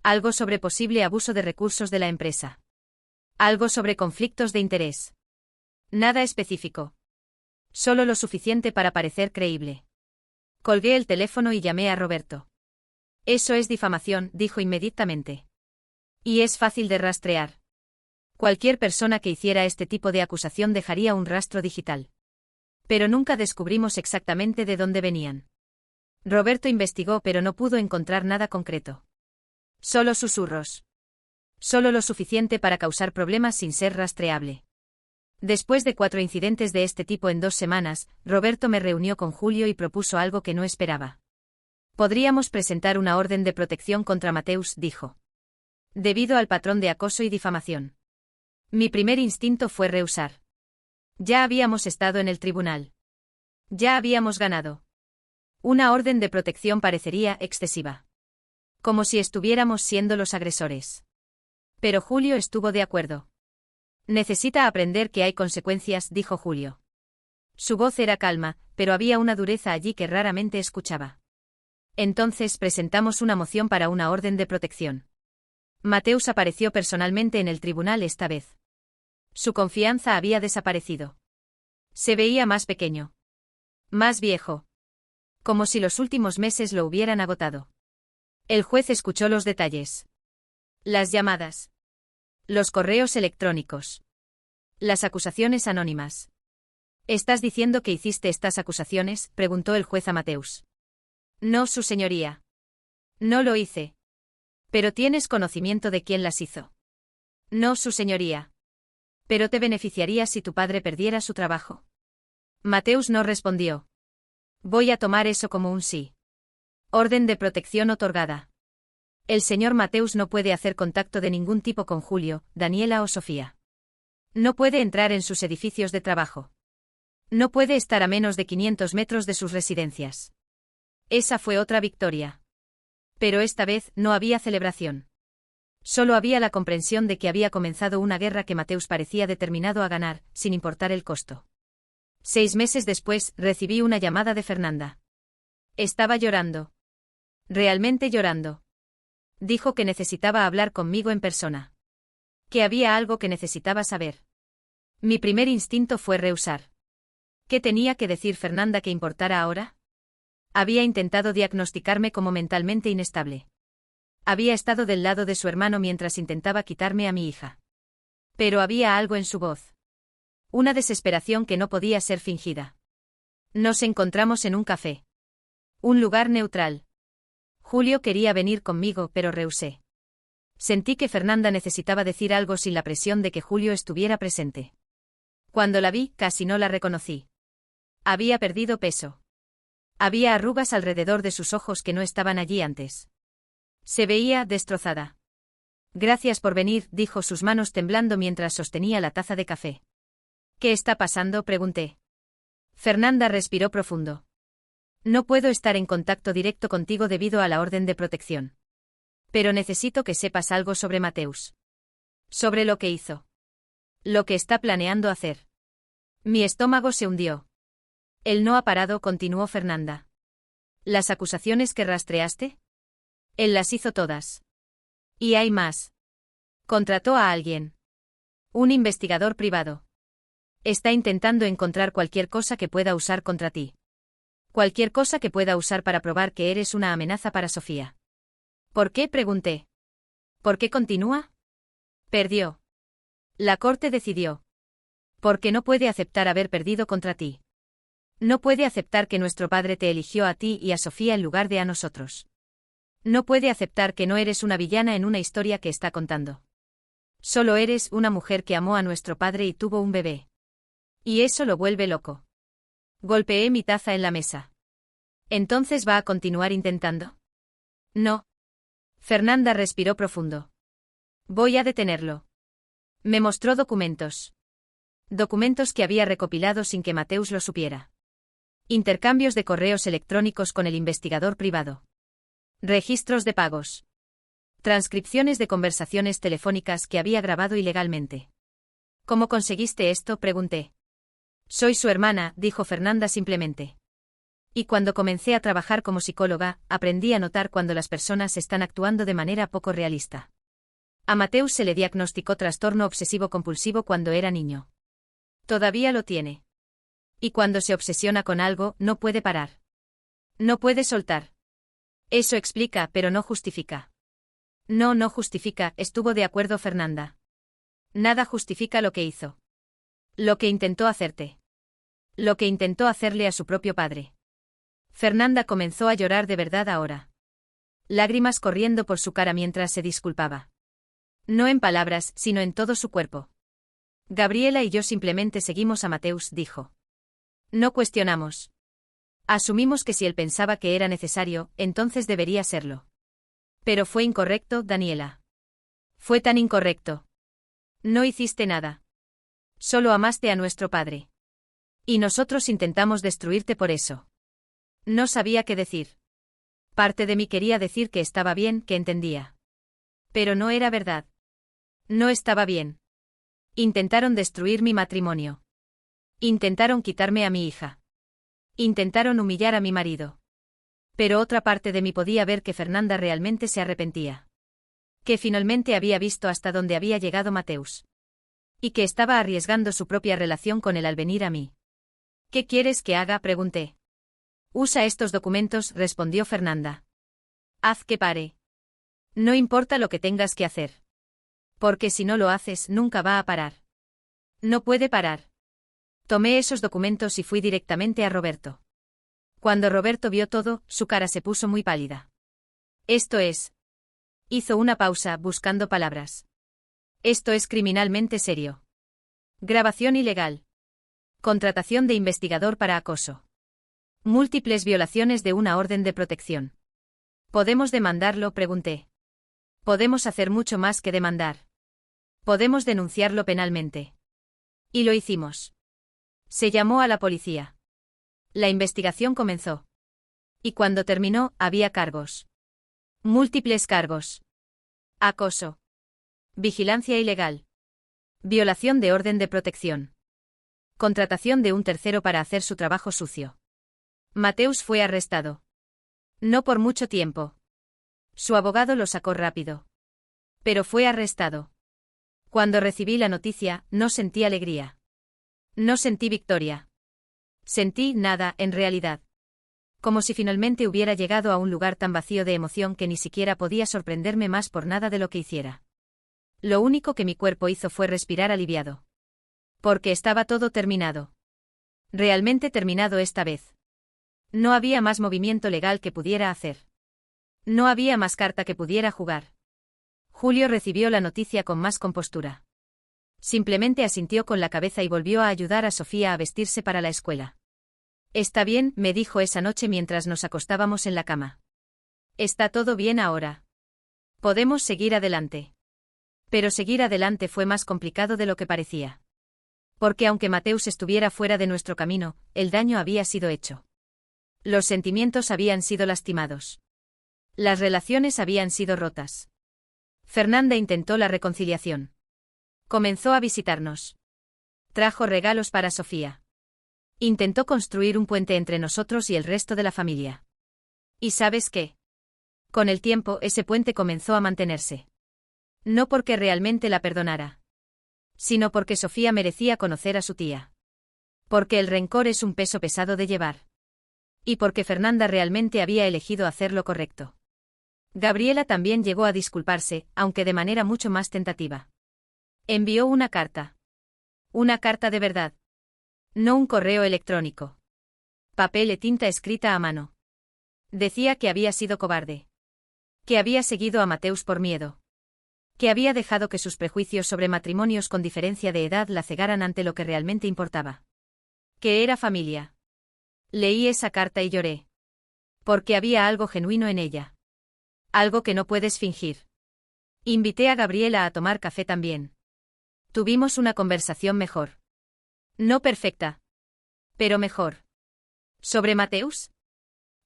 Speaker 1: Algo sobre posible abuso de recursos de la empresa. Algo sobre conflictos de interés. Nada específico. Solo lo suficiente para parecer creíble. Colgué el teléfono y llamé a Roberto. Eso es difamación, dijo inmediatamente. Y es fácil de rastrear. Cualquier persona que hiciera este tipo de acusación dejaría un rastro digital. Pero nunca descubrimos exactamente de dónde venían. Roberto investigó pero no pudo encontrar nada concreto. Solo susurros. Solo lo suficiente para causar problemas sin ser rastreable. Después de 4 incidentes de este tipo en 2 semanas, Roberto me reunió con Julio y propuso algo que no esperaba. Podríamos presentar una orden de protección contra Mateus, dijo. Debido al patrón de acoso y difamación. Mi primer instinto fue rehusar. Ya habíamos estado en el tribunal. Ya habíamos ganado. Una orden de protección parecería excesiva. Como si estuviéramos siendo los agresores. Pero Julio estuvo de acuerdo. Necesita aprender que hay consecuencias, dijo Julio. Su voz era calma, pero había una dureza allí que raramente escuchaba. Entonces presentamos una moción para una orden de protección. Mateus apareció personalmente en el tribunal esta vez. Su confianza había desaparecido. Se veía más pequeño. Más viejo. Como si los últimos meses lo hubieran agotado. El juez escuchó los detalles. Las llamadas. Los correos electrónicos. Las acusaciones anónimas. ¿Estás diciendo que hiciste estas acusaciones?, preguntó el juez a Mateus. No, su señoría. No lo hice. ¿Pero tienes conocimiento de quién las hizo? No, su señoría. ¿Pero te beneficiaría si tu padre perdiera su trabajo? Mateus no respondió. Voy a tomar eso como un sí. Orden de protección otorgada. El señor Mateus no puede hacer contacto de ningún tipo con Julio, Daniela o Sofía. No puede entrar en sus edificios de trabajo. No puede estar a menos de 500 metros de sus residencias. Esa fue otra victoria. Pero esta vez no había celebración. Solo había la comprensión de que había comenzado una guerra que Mateus parecía determinado a ganar, sin importar el costo. 6 meses después, recibí una llamada de Fernanda. Estaba llorando. Realmente llorando. Dijo que necesitaba hablar conmigo en persona. Que había algo que necesitaba saber. Mi primer instinto fue rehusar. ¿Qué tenía que decir Fernanda que importara ahora? Había intentado diagnosticarme como mentalmente inestable. Había estado del lado de su hermano mientras intentaba quitarme a mi hija. Pero había algo en su voz. Una desesperación que no podía ser fingida. Nos encontramos en un café. Un lugar neutral. Julio quería venir conmigo, pero rehusé. Sentí que Fernanda necesitaba decir algo sin la presión de que Julio estuviera presente. Cuando la vi, casi no la reconocí. Había perdido peso. Había arrugas alrededor de sus ojos que no estaban allí antes. Se veía destrozada. Gracias por venir, dijo, sus manos temblando mientras sostenía la taza de café. ¿Qué está pasando?, pregunté. Fernanda respiró profundo. No puedo estar en contacto directo contigo debido a la orden de protección. Pero necesito que sepas algo sobre Mateus. Sobre lo que hizo. Lo que está planeando hacer. Mi estómago se hundió. Él no ha parado, continuó Fernanda. ¿Las acusaciones que rastreaste? Él las hizo todas. Y hay más. Contrató a alguien. Un investigador privado. Está intentando encontrar cualquier cosa que pueda usar contra ti. Cualquier cosa que pueda usar para probar que eres una amenaza para Sofía. ¿Por qué?, pregunté. ¿Por qué continúa? Perdió. La corte decidió. Porque no puede aceptar haber perdido contra ti. No puede aceptar que nuestro padre te eligió a ti y a Sofía en lugar de a nosotros. No puede aceptar que no eres una villana en una historia que está contando. Solo eres una mujer que amó a nuestro padre y tuvo un bebé. Y eso lo vuelve loco. Golpeé mi taza en la mesa. ¿Entonces va a continuar intentando? No. Fernanda respiró profundo. Voy a detenerlo. Me mostró documentos. Documentos que había recopilado sin que Mateus lo supiera. Intercambios de correos electrónicos con el investigador privado. Registros de pagos. Transcripciones de conversaciones telefónicas que había grabado ilegalmente. ¿Cómo conseguiste esto?, pregunté. Soy su hermana, dijo Fernanda simplemente. Y cuando comencé a trabajar como psicóloga, aprendí a notar cuando las personas están actuando de manera poco realista. A Mateus se le diagnosticó trastorno obsesivo-compulsivo cuando era niño. Todavía lo tiene. Y cuando se obsesiona con algo, no puede parar. No puede soltar. Eso explica, pero no justifica. No, no justifica, estuvo de acuerdo Fernanda. Nada justifica lo que hizo. Lo que intentó hacerte. Lo que intentó hacerle a su propio padre. Fernanda comenzó a llorar de verdad ahora. Lágrimas corriendo por su cara mientras se disculpaba. No en palabras, sino en todo su cuerpo. Gabriela y yo simplemente seguimos a Mateus, dijo. No cuestionamos. Asumimos que si él pensaba que era necesario, entonces debería serlo. Pero fue incorrecto, Daniela. Fue tan incorrecto. No hiciste nada. Solo amaste a nuestro padre. Y nosotros intentamos destruirte por eso. No sabía qué decir. Parte de mí quería decir que estaba bien, que entendía. Pero no era verdad. No estaba bien. Intentaron destruir mi matrimonio. Intentaron quitarme a mi hija. Intentaron humillar a mi marido. Pero otra parte de mí podía ver que Fernanda realmente se arrepentía. Que finalmente había visto hasta dónde había llegado Mateus. Y que estaba arriesgando su propia relación con él al venir a mí. ¿Qué quieres que haga?, pregunté. Usa estos documentos, respondió Fernanda. Haz que pare. No importa lo que tengas que hacer. Porque si no lo haces, nunca va a parar. No puede parar. Tomé esos documentos y fui directamente a Roberto. Cuando Roberto vio todo, su cara se puso muy pálida. Esto es. Hizo una pausa, buscando palabras. Esto es criminalmente serio. Grabación ilegal. Contratación de investigador para acoso. Múltiples violaciones de una orden de protección. ¿Podemos demandarlo?, pregunté. Podemos hacer mucho más que demandar. Podemos denunciarlo penalmente. Y lo hicimos. Se llamó a la policía. La investigación comenzó. Y cuando terminó, había cargos. Múltiples cargos. Acoso. Vigilancia ilegal. Violación de orden de protección. Contratación de un tercero para hacer su trabajo sucio. Mateus fue arrestado. No por mucho tiempo. Su abogado lo sacó rápido. Pero fue arrestado. Cuando recibí la noticia, no sentí alegría. No sentí victoria. Sentí nada, en realidad. Como si finalmente hubiera llegado a un lugar tan vacío de emoción que ni siquiera podía sorprenderme más por nada de lo que hiciera. Lo único que mi cuerpo hizo fue respirar aliviado. Porque estaba todo terminado. Realmente terminado esta vez. No había más movimiento legal que pudiera hacer. No había más carta que pudiera jugar. Julio recibió la noticia con más compostura. Simplemente asintió con la cabeza y volvió a ayudar a Sofía a vestirse para la escuela. Está bien, me dijo esa noche mientras nos acostábamos en la cama. Está todo bien ahora. Podemos seguir adelante. Pero seguir adelante fue más complicado de lo que parecía. Porque aunque Mateus estuviera fuera de nuestro camino, el daño había sido hecho. Los sentimientos habían sido lastimados. Las relaciones habían sido rotas. Fernanda intentó la reconciliación. Comenzó a visitarnos. Trajo regalos para Sofía. Intentó construir un puente entre nosotros y el resto de la familia. ¿Y sabes qué? Con el tiempo, ese puente comenzó a mantenerse. No porque realmente la perdonara. Sino porque Sofía merecía conocer a su tía. Porque el rencor es un peso pesado de llevar. Y porque Fernanda realmente había elegido hacer lo correcto. Gabriela también llegó a disculparse, aunque de manera mucho más tentativa. Envió una carta. Una carta de verdad. No un correo electrónico. Papel y tinta escrita a mano. Decía que había sido cobarde. Que había seguido a Mateus por miedo. Que había dejado que sus prejuicios sobre matrimonios con diferencia de edad la cegaran ante lo que realmente importaba. Que era familia. Leí esa carta y lloré. Porque había algo genuino en ella. Algo que no puedes fingir. Invité a Gabriela a tomar café también. Tuvimos una conversación mejor. No perfecta. Pero mejor. ¿Sobre Mateus?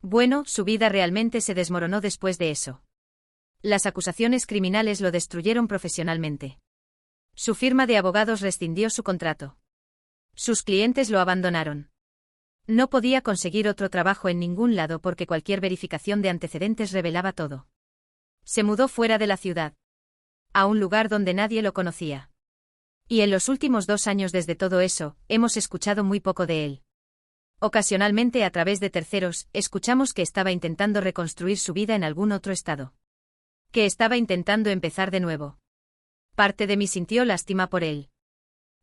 Speaker 1: Bueno, su vida realmente se desmoronó después de eso. Las acusaciones criminales lo destruyeron profesionalmente. Su firma de abogados rescindió su contrato. Sus clientes lo abandonaron. No podía conseguir otro trabajo en ningún lado porque cualquier verificación de antecedentes revelaba todo. Se mudó fuera de la ciudad. A un lugar donde nadie lo conocía. Y en los últimos 2 años desde todo eso, hemos escuchado muy poco de él. Ocasionalmente a través de terceros, escuchamos que estaba intentando reconstruir su vida en algún otro estado. Que estaba intentando empezar de nuevo. Parte de mí sintió lástima por él.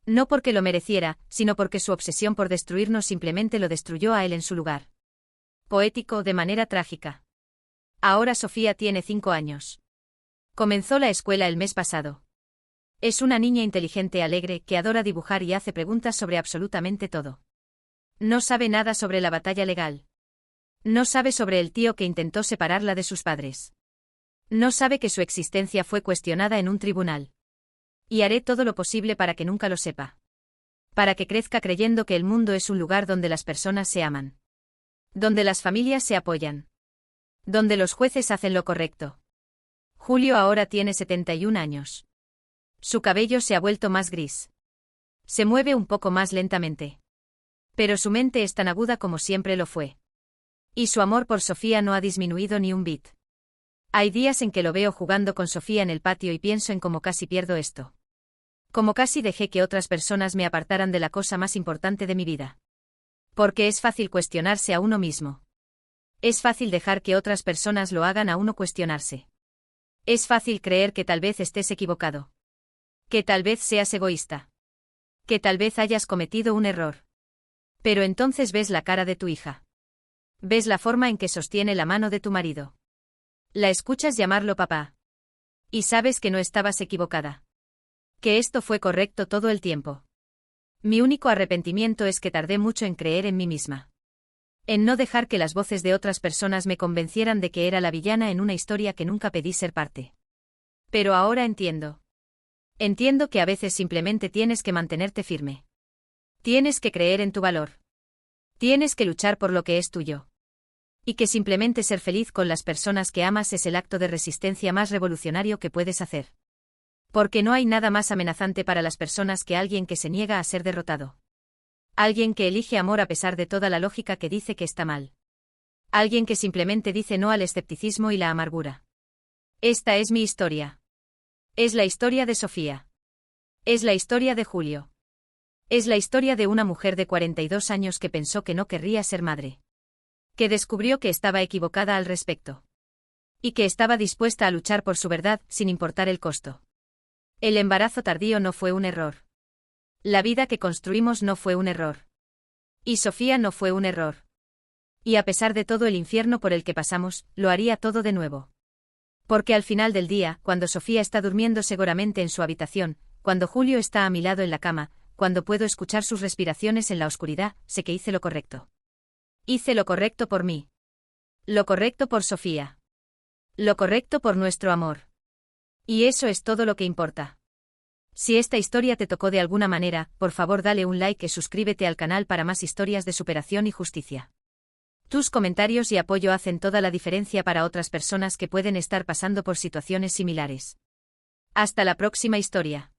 Speaker 1: No porque lo mereciera, sino porque su obsesión por destruirnos simplemente lo destruyó a él en su lugar. Poético de manera trágica. Ahora Sofía tiene 5 años. Comenzó la escuela el mes pasado. Es una niña inteligente, alegre, que adora dibujar y hace preguntas sobre absolutamente todo. No sabe nada sobre la batalla legal. No sabe sobre el tío que intentó separarla de sus padres. No sabe que su existencia fue cuestionada en un tribunal. Y haré todo lo posible para que nunca lo sepa. Para que crezca creyendo que el mundo es un lugar donde las personas se aman. Donde las familias se apoyan. Donde los jueces hacen lo correcto. Julio ahora tiene 71 años. Su cabello se ha vuelto más gris. Se mueve un poco más lentamente. Pero su mente es tan aguda como siempre lo fue. Y su amor por Sofía no ha disminuido ni un bit. Hay días en que lo veo jugando con Sofía en el patio y pienso en cómo casi pierdo esto. Cómo casi dejé que otras personas me apartaran de la cosa más importante de mi vida. Porque es fácil cuestionarse a uno mismo. Es fácil dejar que otras personas lo hagan a uno cuestionarse. Es fácil creer que tal vez estés equivocado. Que tal vez seas egoísta. Que tal vez hayas cometido un error. Pero entonces ves la cara de tu hija. Ves la forma en que sostiene la mano de tu marido. La escuchas llamarlo papá. Y sabes que no estabas equivocada. Que esto fue correcto todo el tiempo. Mi único arrepentimiento es que tardé mucho en creer en mí misma. En no dejar que las voces de otras personas me convencieran de que era la villana en una historia que nunca pedí ser parte. Pero ahora entiendo. Entiendo que a veces simplemente tienes que mantenerte firme. Tienes que creer en tu valor. Tienes que luchar por lo que es tuyo. Y que simplemente ser feliz con las personas que amas es el acto de resistencia más revolucionario que puedes hacer. Porque no hay nada más amenazante para las personas que alguien que se niega a ser derrotado. Alguien que elige amor a pesar de toda la lógica que dice que está mal. Alguien que simplemente dice no al escepticismo y la amargura. Esta es mi historia. Es la historia de Sofía. Es la historia de Julio. Es la historia de una mujer de 42 años que pensó que no querría ser madre. Que descubrió que estaba equivocada al respecto. Y que estaba dispuesta a luchar por su verdad sin importar el costo. El embarazo tardío no fue un error. La vida que construimos no fue un error. Y Sofía no fue un error. Y a pesar de todo el infierno por el que pasamos, lo haría todo de nuevo. Porque al final del día, cuando Sofía está durmiendo seguramente en su habitación, cuando Julio está a mi lado en la cama, cuando puedo escuchar sus respiraciones en la oscuridad, sé que hice lo correcto. Hice lo correcto por mí. Lo correcto por Sofía. Lo correcto por nuestro amor. Y eso es todo lo que importa. Si esta historia te tocó de alguna manera, por favor dale un like y suscríbete al canal para más historias de superación y justicia. Tus comentarios y apoyo hacen toda la diferencia para otras personas que pueden estar pasando por situaciones similares. Hasta la próxima historia.